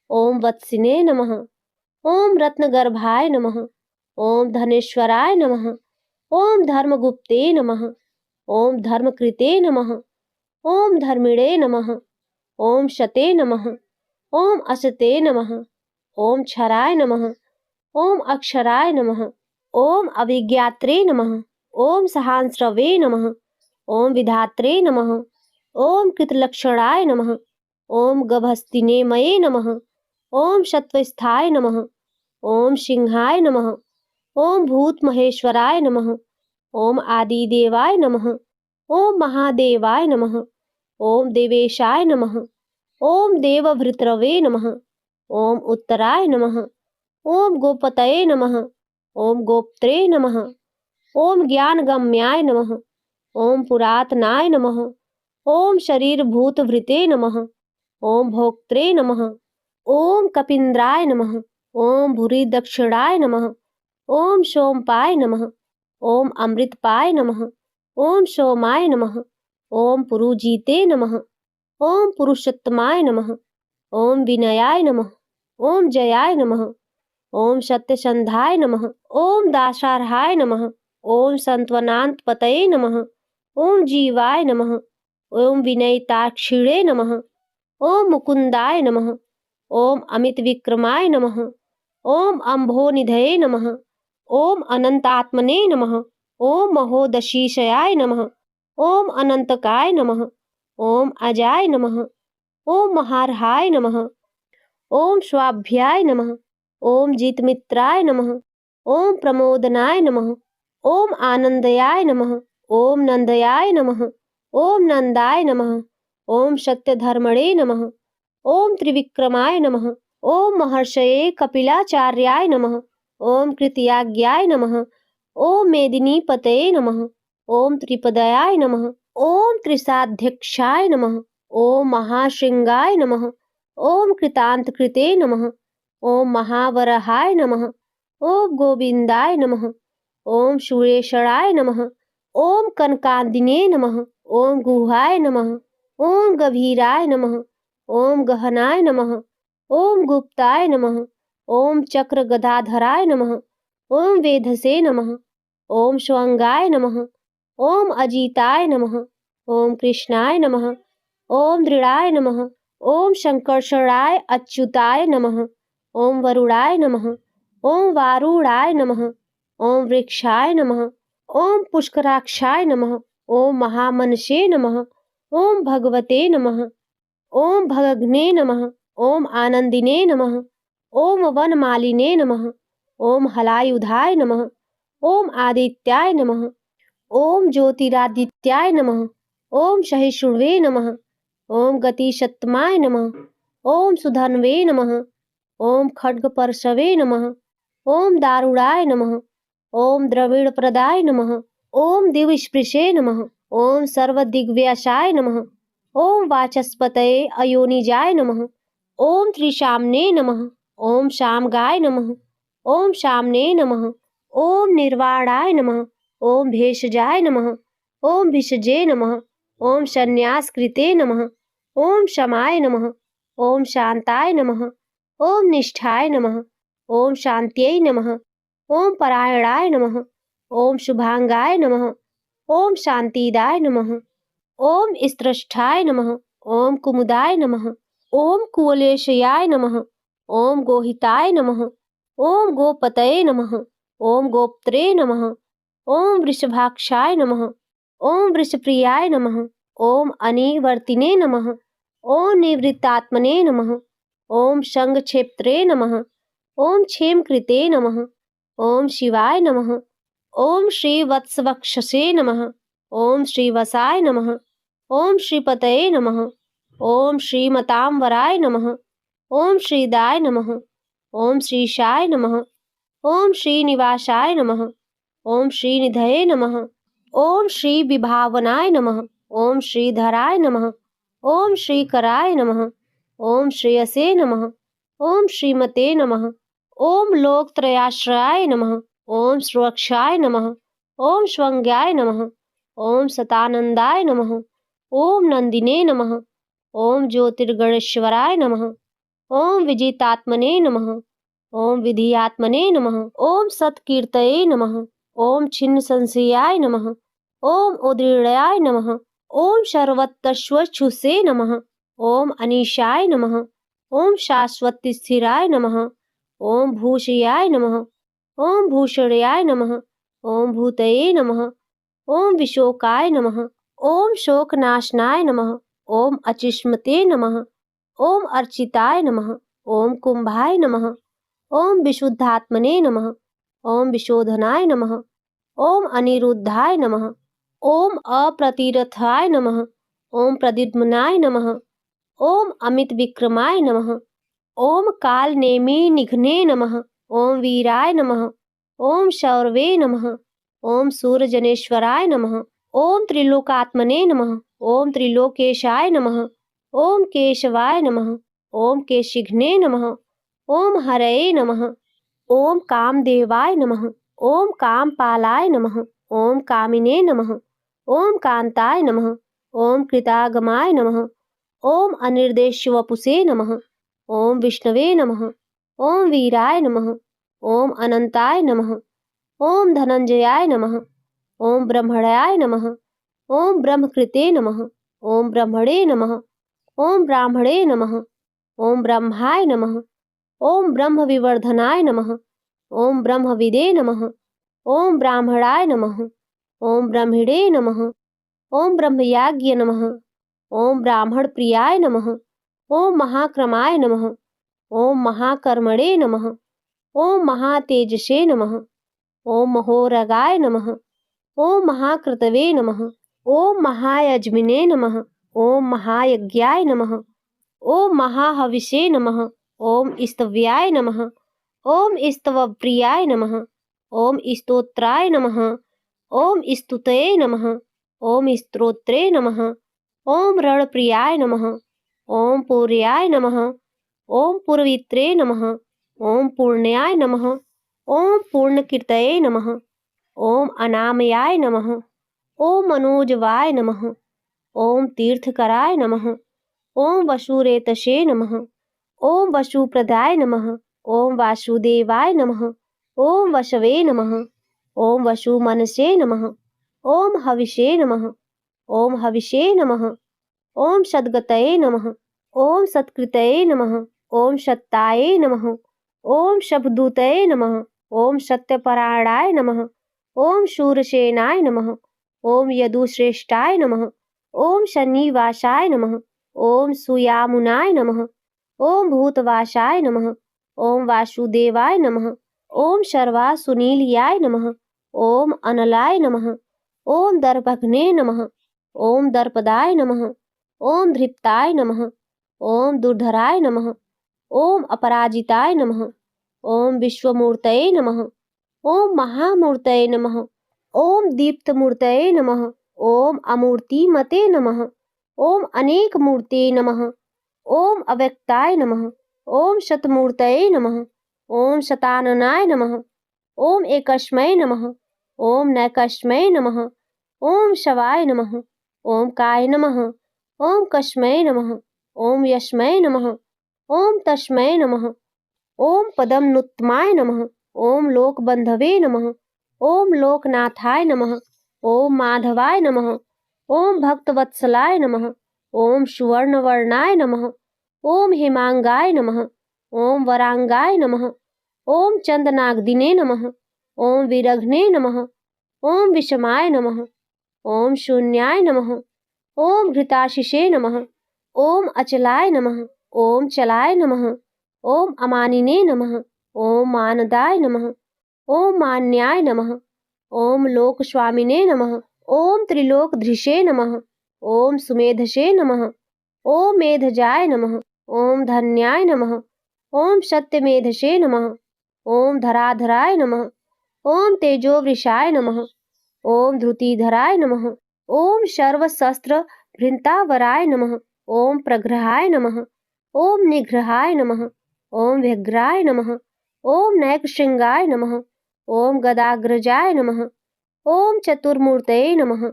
S1: ओम वत्सिने नमः। ओम रत्नगर्भाय नमः। ओम धनेश्वराय नमः। ओम धर्मगुप्ते नमः। ओम धर्मकृते नमः। ओम धर्मिणे नमः। ओम शते नमः। ओम असते नमः। ओम क्षराय नमः। ओम अक्षराय नमः। ओम अभिज्ञात्रे नमः। ओम सहांस्रवे नमः। ओम विधात्रे नमः। ओम कृतलक्षणाय नमः। ओम गभस्तिनेमये नमः। ओम शत्वस्थाय नमः। ओम सिंहाय नमः। ओम भूतमहेश्वराय नमः। ओम आदिदेवाय नमः। ओम महादेवाय नमः। ओम देवेशाय नमः। ओम देवभृतरवे नमः। ओम उत्तराय नमः। ओम गोपतये नमः। ओम गोप्त्रे नमः। ओम ज्ञानगम्याय नमः। ओम पुरातनाय नमः। ओम शरीरभूतभृते नमः। ओम भोक्त्रे नमः। ओम कपीन्द्राय नमः। ओम भूरि दक्षिणाय नमः। ओम सोमपाय नमः। ओम अमृतपाय नमः। ओम सोमाय नमः। ओम पुरुजीते नमः। ओम पुरुषोत्तमाय नमः। ओम विनयाय नमः। ओम जयाय नमः। ओम सत्यसंधाय नमः। ओम दासार्हाय नमः। ओम संत्वनान्तपतये नमः। ओम जीवाय नमः। ओम विनयिताक्षिणे नमः। ओम मुकुंदाय नमः। ओम अमित विक्रमाय नमः। ओम अम्भोनिधये नमः। ओम अनंतात्मने नमः। ओम महोदशीशयाय नमः। ओम अनंतकाय नमः। ओम अजाय नमः। ओम महार्हाय नमः। ओम स्वाभ्याय नमः। ओम जितमित्राय नमः। ओम प्रमोदनाय नमः। ओम आनंदयाय नमः। ओम नंदयाय नमः। ओम नंदाय नमः। ओम सत्यधर्मणे नमः। ओम त्रिविक्रमाय नमः। ओम महर्षये कपिलाचार्याय नमः। ओम कृतयाज्ञाय नमः। ओम मेदिनीपतये नमः। ओम त्रिपदयाय नमः। ओम त्रिसाध्यक्षाय नमः। ओम महाशृंगाय नमः। ओम कृतांतकृते नमः। ओम महावरहाय नमः। ओम गोविंदाय नमः। ओम शूरेशराय नमः। ओम कनकादिने नमः। ओम गुहाय नमः। ओम गभीराय नमः। ओम गहनाय नमः। ओम गुप्ताय नमः। ओम चक्र गदाधराय नमः। ओम वेधसे नमः। ओम श्वंगाय नमः। ओम अजिताय नमः। ओम कृष्णाय नमः। ओम दृढ़ाय नमः। ओम शंकर्षणाय अच्युताय नमः। ओम वरुणाय नमः। ओम वारुणाय नमः। ओम वृक्षाय नमः। ओम पुष्कराक्षाय नमः। ओम महामनसे नमः। ओम भगवते नमः। ओम भगघ्ने नमः। ओम आनंदिने नमः। ओम वनमालिने नमः। ओम हलायुधाय नमः। ओम आदित्याय नमः। ओम ज्योतिरादित्याय नमः। ओम सहिष्णुवे नमः। ओम गतिशतमाय नमः। ओम सुधन्वे नमः। ओम खड्गपर्शवे नमः। ओम दारुणाय नमः। ओम द्रविड़प्रदाय नमः। ओम दिव्यस्पृशे नमः। ओम सर्वदिग्व्यासाय नमः। ओम वाचस्पतये अयोनिजाय नमः। ओम त्रिशाम्ने नमः। ओम शामगाय नमः। ओम शाम्ने नमः। ओम निर्वाणाय नमः। ओम भेषजाय नमः। ओम भिषजे नमः। ओम संन्यासकृते नमः। ओम शमाय नमः। ओम शांताय नमः। ओम निष्ठाय नमः। ओम शांत्यै नमः। ओम परायणाय नमः। ओम शुभांगाय नमः। ओम शांतिदाय नमः। ओम स्त्रष्ठाय नमः। ओम कुमुदाय नमः। ओम कुवलेशयाय नमः। ओम गोहिताय नमः। ओम गोपतये नमः। ओम गोप्त्रे नमः। ओम वृषभाक्षाय नमः। ओम वृषप्रियाय नमः। ओम अनिवर्तिने नमः। ओम निवृत्तात्मने नमः। ओम शंखक्षेत्रे नमः। ओम क्षेमकृते नमः। ओम शिवाय नमः। ओम श्रीवत्सवक्षसे नमः। ओम श्रीवसाय नमः। ओम श्रीपतये नमः। ओम श्रीमतांबराय नमः। ओम श्रीदाय नमः। ओम श्रीशाय नमः। ओम श्रीनिवासाय नमः। ओम श्रीनिधये नमः। ओम श्री विभावनाय नमः। ओम श्रीधराय नमः। ओम श्रीकराय नमः। ओम श्रेयसे नमः। ओम श्रीमते नमः। ओम लोकत्रयाश्रयाय नमः। ओम सुरक्षाय नमः। ओम स्वंग्याय नमः। ओम सतानंदाय नमः। ओम नंदिने नमः। ओम ज्योतिर्गणेश्वराय नमः। ओम विजितात्मने नमः। ओम विधियात्मने नमः। ओम सत्कीर्तये नमः। ओम छिन्न संशयाय नमः। ओम उदृढ़याय नमः। ओम सर्वतश्वच्छुसे नमः। ओम अनीशाय नमः। ओम शाश्वती स्थिराय नमः। ओम भूषयाय नमः। ओम भूषणयाय नमः। ओम भूतये नमः। ओम विशोकाय नमः। ओम शोकनाशनाय नमः। ओम अचिष्मते नमः। ओम अर्चिताय नमः। ओम कुंभाय नमः। ओम विशुद्धात्मने नमः। ओम विशोधनाय नमः। ओम अनिरुद्धाय नमः। ओम अप्रतिरथाय नमः। ओम प्रद्युम्नाय नमः। ओम अमित विक्रमाय नमः। ओम काल नेमि निघ्ने नमः। ओम वीराय नमः। ओम शौरवे नमः। ओम सूरजनेश्वराय नमः। ओम त्रिलोकात्मने नमः। ओम त्रिलोकेशाय नमः। ओम केशवाय नमः। ओम केशिघ्ने नमः। ओम हरये नमः। ओम कामदेवाय नमः। ओम कामपालाय नमः। ओम कामिने नमः। ओम कांताय नमः। ओम कृतागमाय नमः। ओम अनिर्देश्यवपुषे नमः। ओम विष्णवे नमः। ओम वीराय नमः। ओम अनंताय नमः। ओम धनंजयाय नमः। ओम ब्रह्मण्याय नमः। ओम ब्रह्मकृते नमः। ओम ब्रह्मणे नमः। ओम ब्राह्मणे नमः। ओम ब्रह्माय नमः। ओम ब्रह्म विवर्धनाय नमः। ओम ब्रह्मविदे नमः। ओम ब्राह्मणाय नमः। ओम ब्रह्मिणे नमः। ओम ब्रह्मयाज्ञ नमः। ओम ब्राह्मण प्रियाय नमः। ओम महाक्रमाय नमः। ओम महाकर्मणे नमः। ओम महातेजसे नमः। ओम महोरगाय नमः। ओम महाकृतवे नमः। ओम महायज्मिने नमः। ओम महायज्ञाय नमः। ओम महाहविषे नमः। ओम स्तव्याय नमः। ओम स्तवप्रियाय नमः। ओम स्तोत्राय नमः। ओम स्तुतये नमः। ओम स्तोत्रे नमः। ओम रणप्रियाय नमः। ओम पूर्याय नमः। ओम पूर्वित्रे नमः। ओम पूर्ण्याय नमः। ओम पूर्णकीर्तये नमः। ओम अनामयाय नमः। ओम मनोजवाय नमः। ओम तीर्थकराय नमः। ओम वसुरेतसे नमः। ओम वसुप्रदाय नमः। ओम वासुदेवाय नमः। ओम वसवे नमः। ओम वसुमनसे नमः। ओम हविषे नमः। ओम हविषे नमः। ओम सद्गतये नमः। ओम सत्कृतये नमः। ओम सत्ताये नमः। ओम शब्दूतये नमः। ओम सत्यपरायणाय नमः। ओम शूरसेनाय नमः। ओम यदुश्रेष्ठाय नमः। ओम शनिवासाय नमः। ओम सुयामुनाय नमः। ओम भूतवासाय नमः। ओम वासुदेवाय नमः। ओम सर्वासुनीलयाय नमः। ओम अनलाय नमः। ओम दर्पघ्ने नमः। ओम दर्पदाय नमः। ओम धृप्ताय नमः। ओम दुर्धराय नमः। ओम अपराजिताय नमः। ओम विश्वमूर्तये नमः। ओम महामूर्तये नमः। ओम दीप्तमूर्तये नमः। ओम अमूर्तिमते नमः। ओम अनेक मूर्ते नमः। ओम अव्यक्ताय नमः। ओम शतमूर्तये नमः। ओम शताननाय नमः। ओम एकस्मै नमः। ओम नैकस्मै नमः। ओम शवाय नमः। ओम काय नमः। ओम कस्मै नमः। ओम यस्मै नमः। ओम तस्मै नमः। ओम पदमनुत्तमाय नमः। ओम लोकबंधवे नमः। ओम लोकनाथाय नमः। ओम माधवाय नमः। ओम भक्तवत्सलाय नमः। ओम सुवर्णवर्णाय नमः। ओम हेमांगाय नमः। ओम वरांगाय नमः। ओम चंदनाग्दिने नमः। ओम विरघ्ने नमः। ओम विषमाय नमः। ओम शून्याय नमः। ओम घृताशिषे नमः। ओम अचलाय नमः। ओम चलाय नमः। ओम अमानिने नमः। ओम मानदाय नमः। ओम मान्याय नमः। ओम लोकस्वामिने नमः। ओम त्रिलोकधृषे नमः। ओम सुमेधसे नमः। ओम मेधजाय नमः। ओम धन्याय नमः। ओम सत्यमेधसे नमः। ओम धराधराय नमः। ओम तेजोवृषाय नमः। ओम धृतिधराय नमः। ओम सर्वशस्त्र भृंतावराय नमः। ओम प्रग्रहाय नमः। ओम निग्रहाय नमः। ओम व्यग्राय नमः। ओम नैकशृंगाय नमः। ओम गदाग्रजाय नमः। ओम चतुर्मूर्तये नमः।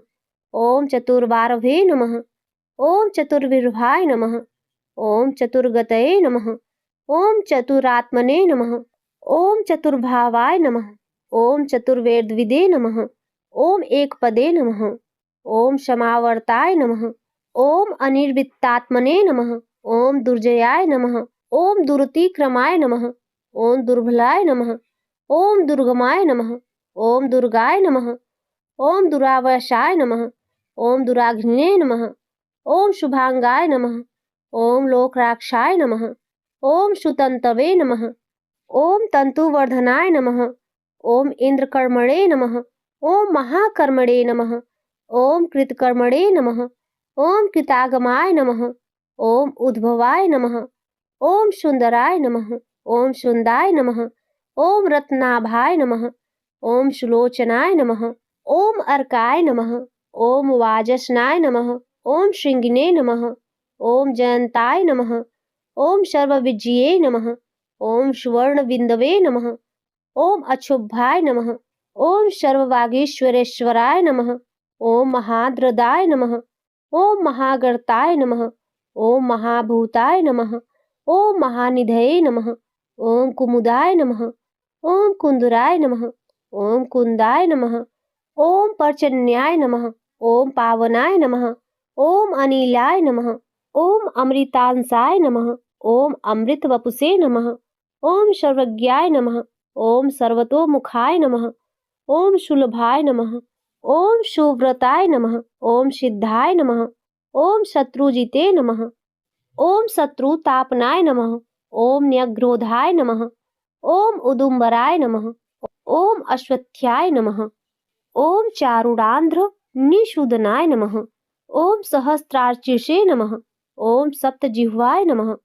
S1: ओम चतुर्बारभे नमः। ओम चतुर्विर्भाय नमः। ओम चतुर्गतये नमः। ओम चतुरात्मने नमः। ओम चतुर्भावाय नमः। ओम चतुर्वेदविदे नमः। ओम एकपदे नमः। ओम समावर्ताय नमः। ओम अनिर्वृत्तात्मने नमः। ओम दुर्जयाय नमः। ओम दुरतिक्रमाय नमः। ओम दुर्बलाय नमः। ओम दुर्गमाय नमः। ओम दुर्गाय नमः। ओम दुरावसाय नमः। ओम दुराग्ने नमः। ओम शुभांगाय नमः। ओम लोकराक्षाय नमः। ओम सुतंतवे नमः। ओम तंतुवर्धनाय नमः। ओम इंद्रकर्मणे नमः। ओम महाकर्मणे नमः। ओम कृतकर्मणे नमः। ओम कृतागमाय नमः। ओम उद्भवाय नमः। ओम सुंदराय नमः। ओम सुंदाय नमः। ओम रत्नाभाय नमः। ओम सुलोचनाय नमः। ओम अर्काय नमः। ओम वाजसनाय नमः। ओम श्रृंगिने नमः। ओम जयंताय नमः। ओम सर्वविजये नमः। ओम सुवर्णबिंदवे नमः। ओम अक्षुभ्याय नमः। ओम सर्ववागीश्वरेश्वराय नमः। ओम महाद्रदाय नमः। ओम महागर्ताय नमः। ओम महाभूताय नमः। ओम महानिधये नमः। ओम कुमुदाय नमः। ओम कुंदराय नमः। ओम कुंदाय नमः। ओम पर्जन्याय नमः। ओम पावनाय नमः। ओम अनिलाय नमः। ओम अमृतांसाय नमः। ओम अमृतवपुषे नमः। ओम सर्वज्ञाय नमः। ओम सर्वतोमुखाय नमः। ओम सुलभाय नमः। ओम सुव्रताय नमः। ओम सिद्धाय नमः। ओम शत्रुजिते नमः। ओम शत्रुतापनाय नमः। ओम न्यग्रोधाय नमः। ओम उदुम्बराय नमः। ओम अश्वत्थाय नमः। ओम चारुडांध्र निषूदनाय नमः। ओम सहस्त्रार्चिषे नमः। ओम सप्तजिह्वाय नमः।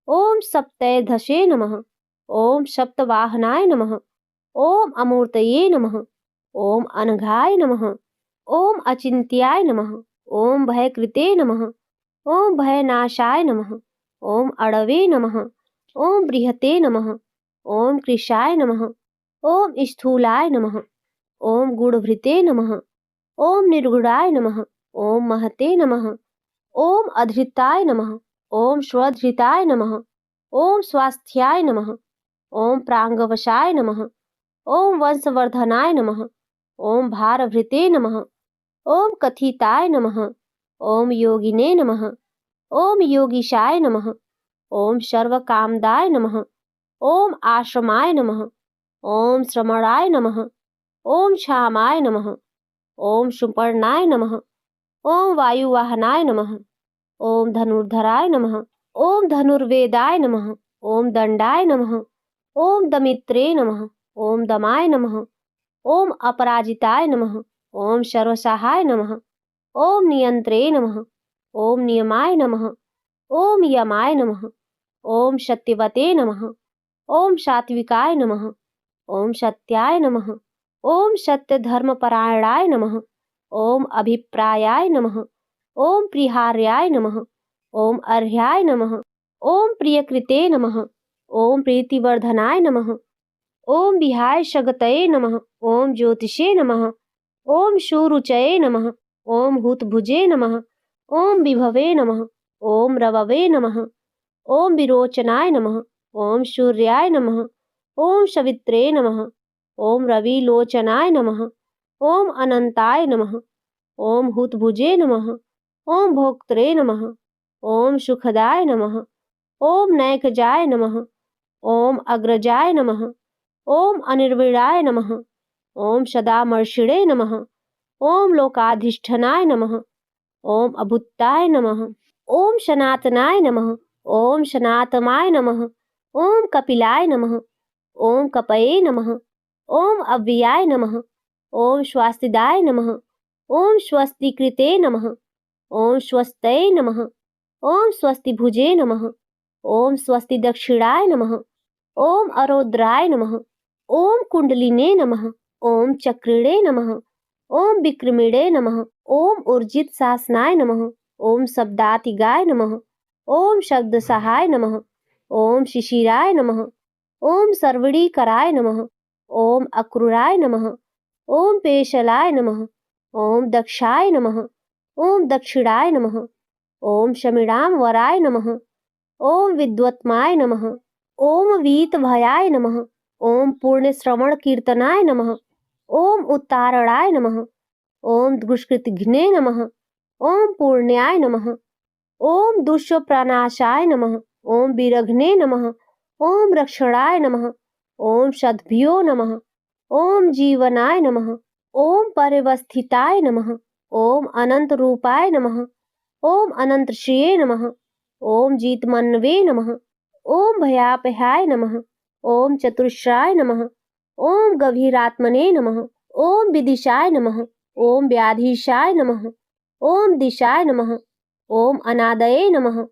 S1: ओम सप्तैधसे नमः। ओम सप्तवाहनाय नमः। ओम अमूर्तये नमः। ओम अनघाय नमः। ओम अचिन्त्याय नमः। ओम भयकृते नमः। ओम भयनाशाय नमः। ओम अड़वे नमः। ओम बृहते नमः। ओम कृशाय नमः। ओम स्थूलाय नमः। ओम गूढ़भृते नमः। ओम निर्गुणाय नमः। ओम महते नमः। ओम अधृताय नमः। ओम स्वधृताय नमः। ओम स्वास्थ्याय नमः। ओम प्रांगवशाय नमः। ओम वंशवर्धनाय नमः। ओम भारभृते नमः। ओम कथिताय नमः। ओम योगिने नमः। ओम योगीशाय नमः। ओम सर्वकामदाय नमः। ओम आश्रमाय नमः। ओम श्रमणाय नमः। ओम क्षामाय नमः। ओम सुपर्णाय नमः। ओम वायुवाहनाय नमः। ओम धनुर्धराय नमः। ओम धनुर्वेदाय नमः। ओम दंडाय नमः। ओम दमित्रे नमः। ओम दमाय नमः। ओम अपराजिताय नमः। ओम सर्वसहाय नमः। ओम नियंत्रे नमः। ओम नियमाय नमः। ओम यमाय नमः। ओम सत्यवते नमः। ओम सात्विकाय नमः। ओम सत्याय नमः। ओम सत्यधर्मपरायणाय नमः। ओम अभिप्रायाय नमः। ओम प्रिहार्याय नमः। ओम अर्ह्याय नमः। ओम प्रियकृते नमः। ओम प्रीतिवर्धनाय नमः। ओम विहाय शगतये नमः। ओम ज्योतिषे नमः। ओम शूरुचये नमः। ओम हुतभुजे नमः। ओम विभवे नमः। ओम रववे नमः। ओम विरोचनाय नमः। ओम सूर्याय नमः। ओम सवित्रे नमः। ओम रविलोचनाय नमः। ओम अनंताय नमः। ओम हुतभुजे नमः। ओम भोक्त्रे नमः। ओम सुखदाय नमः। ओम नैकजाय नमः। ओम अग्रजाय नमः। ओम अनिर्विणाय नमः। ओम सदामर्षिणे नमः। ओम लोकाधिष्ठनाय नमः। ओम अभुत्ताय नमः। ओम सनातनाय नमः। ओम सनातमाय नमः। ओम कपिलाय नमः। ओम कपये नमः। ओम अव्ययाय नमः। ओम स्वास्तिदाय नमः। ओम स्वस्तिकृते नमः। ओम स्वस्तये नमः। ओम स्वस्तिभुजे नमः। ओम स्वस्ति दक्षिणाय नमः। ओम अरोद्राय नमः। ओम कुंडलिने नमः। ओम चक्रिणे नमः। ओम विक्रमिणे नमः। ओम ऊर्जित शासनाय नमः। ओम शब्दातिगाय नमः। ओम शब्द सहाय नमः। ओम शिशिराय नमः। ओम सर्वणीकराय नमः। ओम अक्रूराय नमः। ओम पेशलाय नमः। ओम दक्षाय नमः। ओम दक्षिणाय नमः। ओम शमिडाम वराय नमः। ओम विद्वत्माय नमः। ओम वीतभयाय नमः। ओम पूर्ण श्रवण कीर्तनाय नमः। ओम उत्तारणाय नमः। ओम दुष्कृतघ्ने नमः। ओम पूर्ण्याय नमः। ओम दुष्प्रनाशाय नमः। ओम विरघ्ने नमः। ओम रक्षणाय नमः। ओम सद्भ्यो नमः। ओम जीवनाय नमः। ओम परिवस्थिताय नमः। ओम अनंत रूपाय नमः। ओम अनंत श्रिये नमः। ओम जीतमन्वे नमः। ओम भयापहाय नमः। ओम चतुष्राय नमः। ओम गभीरात्मने नमः। ओम विदिशाय नमः। ओम व्याधीशाय नमः। ओम दिशाय नमः। ओम अनादये नमः।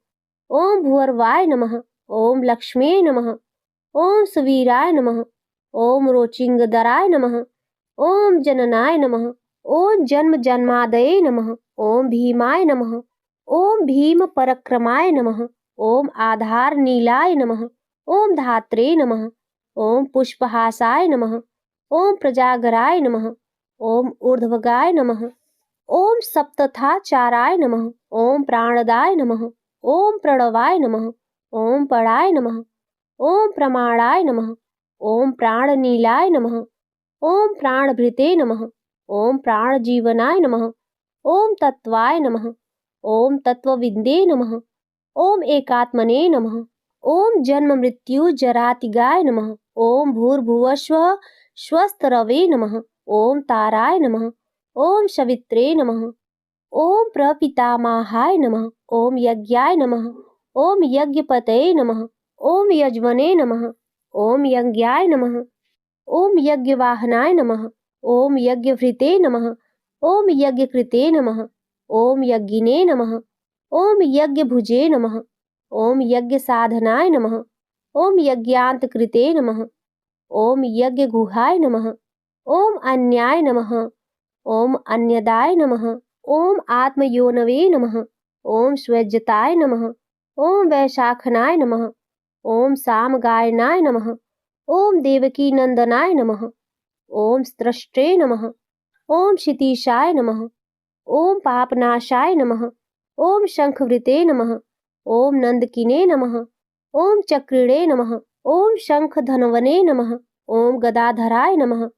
S1: ओम भूर्वाय नमः। ओम लक्ष्मी नमः। ओम सुवीराय नमः। ओम रोचिंगदराय नमः। ओम जननाय नमः। ओम जन्म जन्मादये नमः। ओम भीमाय नमः। ओम भीम पराक्रमाय नमः। ओम आधार नीलाय नमः। ओम धात्रे नमः। ओम पुष्पहासाय नमः। ओम प्रजागराय नमः। ओम ऊर्ध्वगाय नमः। ओम सप्तथाचाराय नमः। ओम प्राणदाय नमः। ओम प्रणवाय नमः। ओम पराय नमः। ओम प्रमाणाय नमः। ओम प्राणनीलाय नमः। ओम प्राणभृते नमः। ओम प्राणजीवनाय नमः। ओम तत्वाय नमः। ओम तत्वविन्दे नमः। ओम एकात्मने नमः। ओम जन्म मृत्यु जरातिगाय नमः। ओम भूर्भुवस्वः स्वस्तरवे नमः। ओम ताराय नमः। ओम सवित्रे नमः। ओम प्रपितामहाय नमः। ओम यज्ञाय नमः। ओम यज्ञपतये नमः। ओम यजमने नमः। ओम यज्ञाय नमः। ओम यज्ञवाहनाय नमः। ओम यज्ञभृते नमः। ओम यज्ञकृते नमः। ओम यज्ञिने नमः। ओम यज्ञभुजे नमः। ओम यज्ञसाधनाय नमः। ओम यज्ञान्तकृते नमः। ओम यज्ञगुहाय नमः। ओम अन्याय नमः। ओम अन्यदाय नमः। ओम आत्मयोनवे नमः। ओम स्वज्यताय नमः। ओम वैशाखनाय नमः। ओम सामगायनाय नमः। ओम देवकी नंदनाय नमः। ओम स्त्रष्टे नमः। ओम क्षितीशाय नमः। ओम पापनाशाय नमः। ओम शंखवृते नमः। ओम नंदकिने नमः। ओम चक्रिणे नमः। ओम शंखधन्वने नमः। ओम गदाधराय नमः।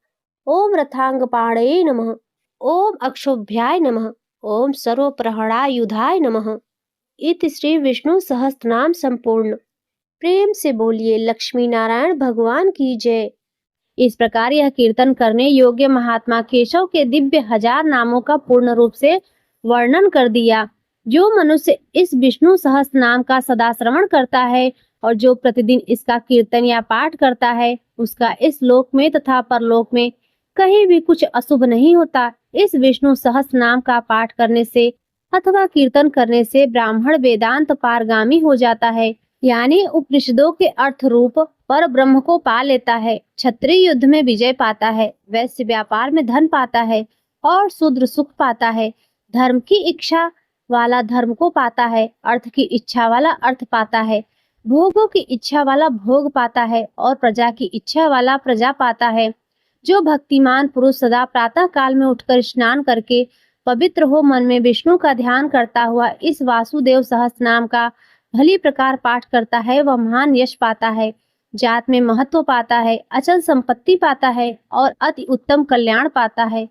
S1: ओम रथांगपाणये नमः। ओम अक्षोभ्याय नमः। ओम सर्वप्रहणायुधाय नमः। इति श्री विष्णु सहस्त्रनाम संपूर्ण। प्रेम से बोलिए लक्ष्मी नारायण भगवान की जय। इस प्रकार यह कीर्तन करने योग्य महात्मा केशव के दिव्य 1000 नामों का पूर्ण रूप से वर्णन कर दिया। जो मनुष्य इस विष्णु सहस्त्र नाम का सदा श्रवण करता है और जो प्रतिदिन इसका कीर्तन या पाठ करता है, उसका इस लोक में तथा परलोक में कहीं भी कुछ अशुभ नहीं होता। इस विष्णु सहस्त्र नाम का पाठ करने से अथवा कीर्तन करने से ब्राह्मण वेदांत पारगामी हो जाता है, यानी उपनिषदों के अर्थ रूप पर ब्रह्म को पा लेता है, क्षत्रिय युद्ध में विजय पाता है, वैश्य व्यापार में धन पाता है और शूद्र सुख पाता है। धर्म की इच्छा वाला धर्म को पाता है, अर्थ की इच्छा वाला अर्थ पाता है, भोगों की इच्छा वाला भोग पाता है और प्रजा की इच्छा वाला प्रजा पाता है। जो भक्तिमान पुरुष सदा प्रातः काल में उठकर स्नान करके पवित्र हो मन में विष्णु का ध्यान करता हुआ इस वासुदेव सहस्त्र नाम का भली प्रकार पाठ करता है, वह महान यश पाता है, जात में महत्व पाता है, अचल संपत्ति पाता है और अति उत्तम कल्याण पाता है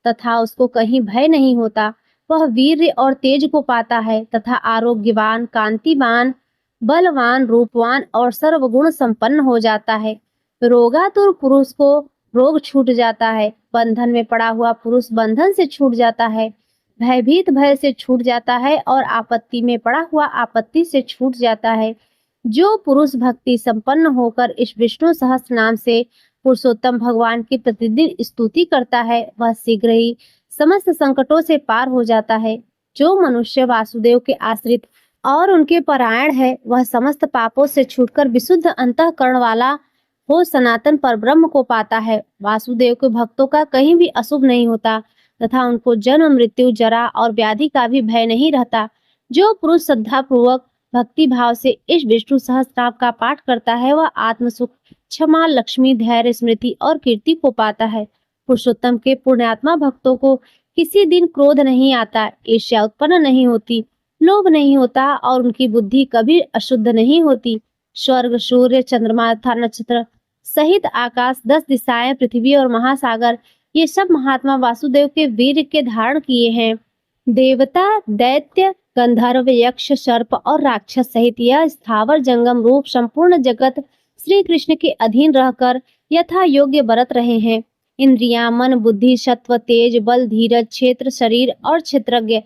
S1: तथा उसको कहीं भय नहीं होता। वह वीर्य और तेज को पाता है तथा आरोग्यवान, कांतिवान, बलवान, रूपवान और सर्वगुण संपन्न हो जाता है। रोगातुर पुरुष को रोग छूट जाता है, बंधन में पड़ा हुआ पुरुष बंधन से छूट जाता है, भयभीत भय से छूट जाता है और आपत्ति में पड़ा हुआ आपत्ति से छूट जाता है। जो पुरुष भक्ति संपन्न होकर इस विष्णु सहस्त्र नाम से पुरुषोत्तम भगवान की प्रतिदिन स्तुति करता है, वह शीघ्र ही समस्त संकटों से पार हो जाता है। जो मनुष्य वासुदेव के आश्रित और उनके परायण है, वह समस्त पापों से छूटकर विशुद्ध अंतःकरण वाला हो सनातन परब्रह्म को पाता है। वासुदेव के भक्तों का कहीं भी अशुभ नहीं होता तथा उनको जन्म, मृत्यु, जरा और व्याधि का भी भय नहीं रहता। जो पुरुष श्रद्धा पूर्वक भक्ति भाव से इस विष्णु सहस्त्र नाम का पाठ करता है, वह आत्म सुख, क्षमा, लक्ष्मी, धैर्य, स्मृति और कीर्ति को पाता है। पुरुषोत्तम के पुण्यात्मा भक्तों को किसी दिन क्रोध नहीं आता, ईर्ष्या उत्पन्न नहीं होती, लोभ नहीं होता और उनकी बुद्धि कभी अशुद्ध नहीं होती। स्वर्ग, सूर्य, चंद्रमा तथा नक्षत्र सहित आकाश, 10 दिशाएं, पृथ्वी और महासागर, ये सब महात्मा वासुदेव के वीर के धारण किए हैं। देवता, दैत्य, गंधर्व, यक्ष, सर्प और राक्षस सहित यह स्थावर जंगम रूप संपूर्ण जगत श्री कृष्ण के अधीन रहकर यथा योग्य बरत रहे हैं। इंद्रियां, मन, बुद्धि, सत्व, तेज, बल, धीरज, क्षेत्र, शरीर और क्षेत्रज्ञ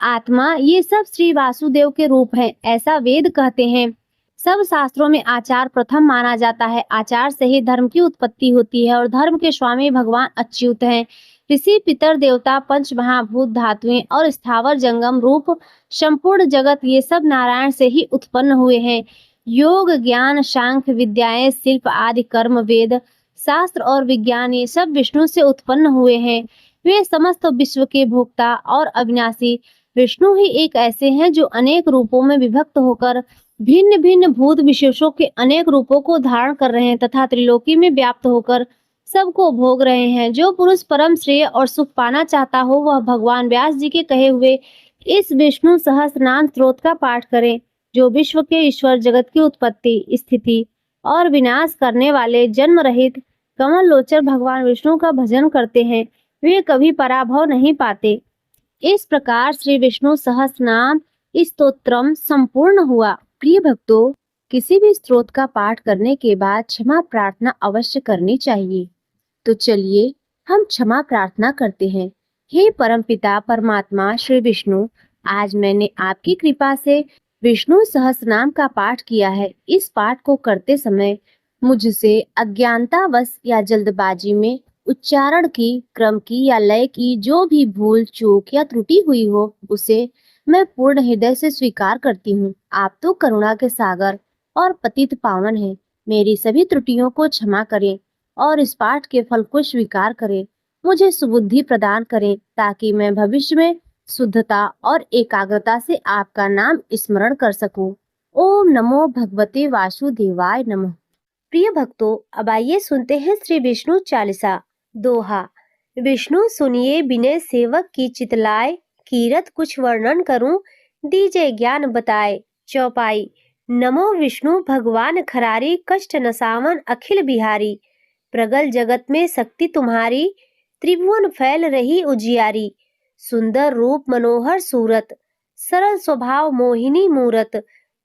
S1: आत्मा, ये सब श्री वासुदेव के रूप हैं, ऐसा वेद कहते हैं। सब शास्त्रों में आचार प्रथम माना जाता है। आचार से ही धर्म की उत्पत्ति होती है और धर्म के स्वामी भगवान अच्युत हैं। ऋषि, पितर, देवता, पंच महाभूत, धातुएं और स्थावर जंगम रूप संपूर्ण जगत, ये सब नारायण से ही उत्पन्न हुए हैं। योग, ज्ञान, सांख्य विद्याएं, शिल्प आदि कर्म, वेद, शास्त्र और विज्ञान, ये सब विष्णु से उत्पन्न हुए हैं। वे समस्त विश्व के भोक्ता और अविनाशी विष्णु ही एक ऐसे हैं जो अनेक रूपों में विभक्त होकर भिन्न भिन्न भूत विशेषों के अनेक रूपों को धारण कर रहे हैं तथा त्रिलोकी में व्याप्त होकर सबको भोग रहे हैं। जो पुरुष परम श्रेय और सुख पाना चाहता हो, वह भगवान व्यास जी के कहे हुए इस विष्णु सहस्त्र नाम स्तोत्र का पाठ करें। जो विश्व के ईश्वर, जगत की उत्पत्ति, स्थिति और विनाश करने वाले जन्म रहित कमल लोचन भगवान विष्णु का भजन करते हैं, वे कभी पराभव नहीं पाते। इस प्रकार श्री विष्णु सहस्त्र नाम स्तोत्रम संपूर्ण हुआ। प्रिय भक्तों, किसी भी स्तोत्र का पाठ करने के बाद क्षमा प्रार्थना अवश्य करनी चाहिए। तो चलिए हम क्षमा प्रार्थना करते हैं। हे परमपिता परमात्मा श्री विष्णु, आज मैंने आपकी कृपा से विष्णु सहस्त्र नाम का पाठ किया है। इस पाठ को करते समय मुझसे अज्ञानतावश या जल्दबाजी में उच्चारण की, क्रम की या लय की जो भी भूल चूक या त्रुटि हुई हो, उसे मैं पूर्ण हृदय से स्वीकार करती हूँ। आप तो करुणा के सागर और पतित पावन हैं। मेरी सभी त्रुटियों को क्षमा करें और इस पाठ के फल को स्वीकार करें। मुझे सुबुद्धि प्रदान करें ताकि मैं भविष्य में शुद्धता और एकाग्रता से आपका नाम स्मरण कर सकूं। ओम नमो भगवते वासुदेवाय नमः। प्रिय भक्तों, अब आइए सुनते हैं श्री विष्णु चालीसा। दोहा। विष्णु सुनिए विनय सेवक की चितलाए, कीरत कुछ वर्णन करूं, दीजे ज्ञान बताए। चौपाई। नमो विष्णु भगवान खरारी, कष्ट नसावन अखिल बिहारी। प्रगल जगत में शक्ति तुम्हारी, त्रिभुवन फैल रही उजियारी। सुंदर रूप मनोहर सूरत, सरल स्वभाव मोहिनी मूरत।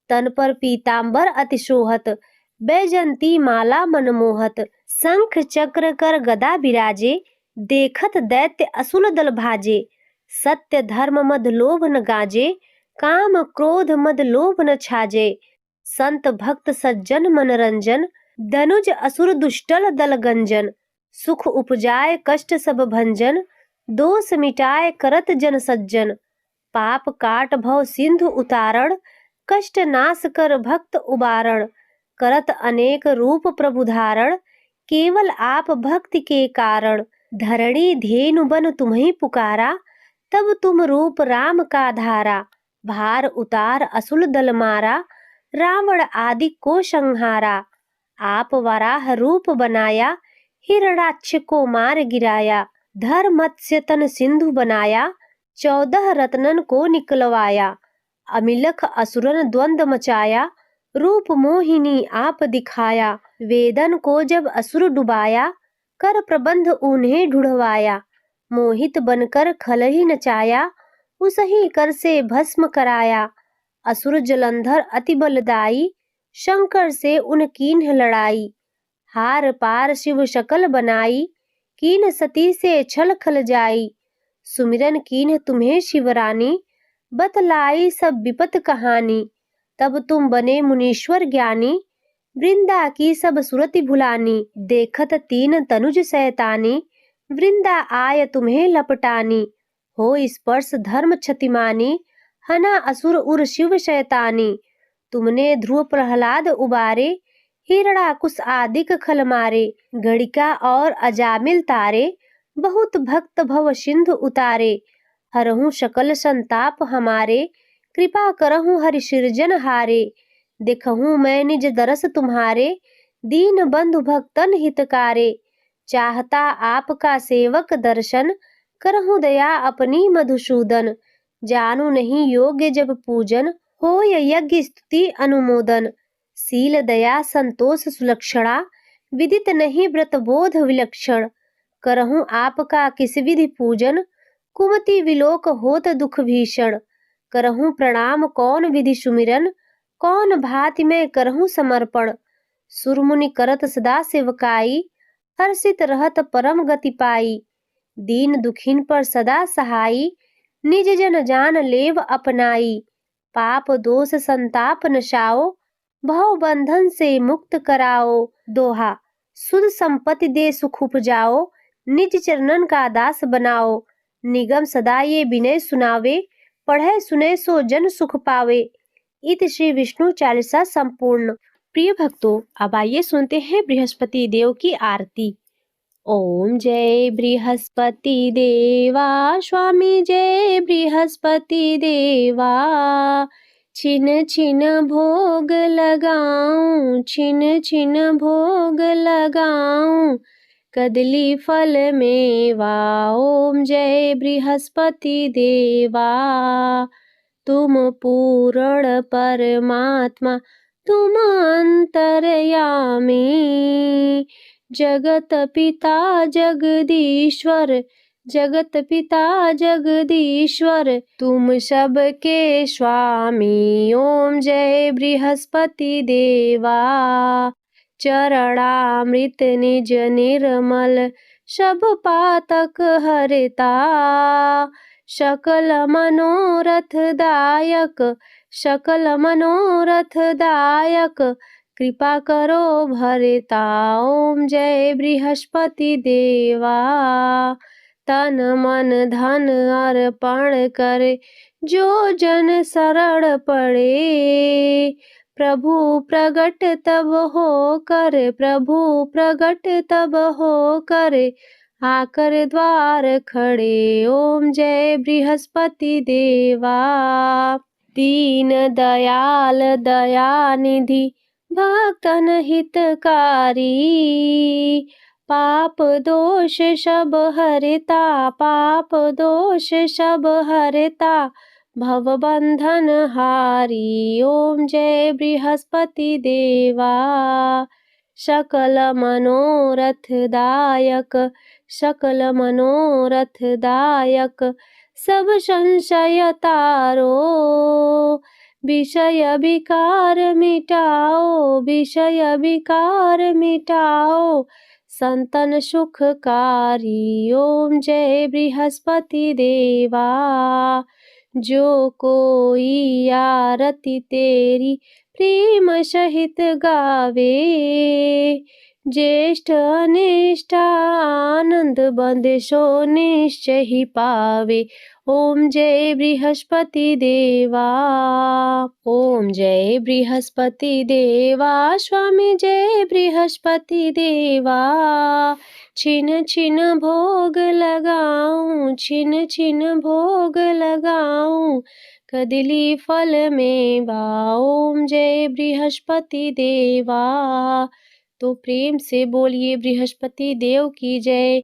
S1: तन पर पीतांबर अति शोहत, बैजंती माला मनमोहत। शंख चक्र कर गदा बिराजे, देखत दैत्य असुर दल भाजे। सत्य धर्म मद लोभ न गाजे, काम क्रोध मद लोभ न छाजे। संत भक्त सज्जन मनरंजन, धनुज असुर दुष्टल दल गंजन। सुख उपजाए कष्ट सब भंजन, दोष मिटाए करत जन सज्जन। पाप काट भव सिंधु उतारण, कष्ट नाश कर भक्त उबारण। करत अनेक रूप प्रभु धारण, केवल आप भक्ति के कारण। धरणी धेनु बन तुम्हें पुकारा, तब तुम रूप राम का धारा। भार उतार असुर दल मारा, रावण आदि को संहारा। आप वराह रूप बनाया, हिरणाक्ष को मार गिराया। धर मत्स्य तन सिंधु बनाया, 14 रत्नन को निकलवाया। अमिलख असुरन द्वंद मचाया, रूप मोहिनी आप दिखाया। वेदन को जब असुर डुबाया, कर प्रबंध उन्हें ढूढ़वाया। मोहित बनकर खलहि नचाया, उसही कर से भस्म कराया। असुर जलंधर अति बलदाई, शंकर से उन कीन्ह लड़ाई। हार पार शिव शकल बनाई, कीन सती से छल खल जाई। सुमिरन कीन्ह तुम्हें शिवरानी, बतलाई सब विपत कहानी। तब तुम बने मुनीश्वर ज्ञानी, वृंदा की सब सुरति भुलानी। देखत तीन तनुज सैतानी, वृंदा आय तुम्हें लपटानी। हो स्पर्श धर्म क्षतिमानी, हना असुर उर शिव शैतानी। तुमने ध्रुव प्रहलाद उबारे, हिरणाकुश आदिक खल मारे। गणिका और अजामिल तारे, बहुत भक्त भव सिंधु उतारे। हरहु सकल संताप हमारे, कृपा करहु हरि सिरजन हारे। देखहु मैं निज दरस तुम्हारे, दीन बंधु भक्तन हितकारे। चाहता आपका सेवक दर्शन, करहु दया अपनी मधुसूदन। जानू नहीं योग्य जब पूजन, होय यज्ञ स्तुति अनुमोदन। शील दया संतोष सुलक्षणा, विदित नहीं व्रत बोध विलक्षण। करहु आपका किस विधि पूजन, कुमति विलोक होत दुख भीषण। करहु प्रणाम कौन विधि सुमिरन, कौन भांति में करहु समर्पण। सुरमुनि करत सदा सेवकाई, हर्षित रहत परम गति पाई। दीन दुखिन पर सदा सहाई, निज जन जान लेव अपनाई। पाप दोष संताप नशाओ, भव बंधन से मुक्त कराओ। दोहा। सुध संपत्ति दे सुख उपजाओ, निज चरणन का दास बनाओ। निगम सदा ये विनय सुनावे, पढ़े सुने सो जन सुख पावे। इत श्री विष्णु चालीसा संपूर्ण। प्रिय भक्तों, अब आइए सुनते हैं बृहस्पति देव की आरती। ओम जय बृहस्पति देवा, स्वामी जय बृहस्पति देवा। छिन छिन भोग लगाऊं, छिन छिन भोग लगाऊं, कदली फल मेवा। ओम जय बृहस्पति देवा। तुम पूर्ण परमात्मा, तुम अंतर्यामी। जगत पिता जगदीश्वर, जगत पिता जगदीश्वर, तुम सबके स्वामी। ओम जय बृहस्पति देवा। चरणामृत निज निर्मल, सब पातक हरता। सकल मनोरथ दायक, सकल मनोरथ दायक, कृपा करो भरता। ओम जय बृहस्पति देवा। तन मन धन अर्पण करे, जो जन शरण पड़े। प्रभु प्रगट तब हो कर, प्रभु प्रगट तब हो कर, आकर द्वार खड़े। ओम जय बृहस्पति देवा। दीन दयाल दयानिधि, भक्तन हितकारी। पाप दोष सब हरता, पाप दोष सब हरता, भव बंधन हारी। ओम जय बृहस्पति देवा। सकल मनोरथ दायक, सकल मनोरथ दायक, सब संशय तारो। विषय विकार मिटाओ, विषय विकार मिटाओ, संतन सुखकारी। ओम जय बृहस्पति देवा। जो कोई आरती तेरी प्रेम सहित गावे, ज्येष्ठ अनिष्ट आनंद बंदशो निश्चय ही पावे। ओम जय बृहस्पति देवा। ओम जय बृहस्पति देवा, स्वामी जय बृहस्पति देवा। छिन छिन भोग लगाऊं, छिन छिन भोग लगाऊं, कदली फल मेवा। ओम जय बृहस्पति देवा। तो प्रेम से बोलिए बृहस्पति देव की जय।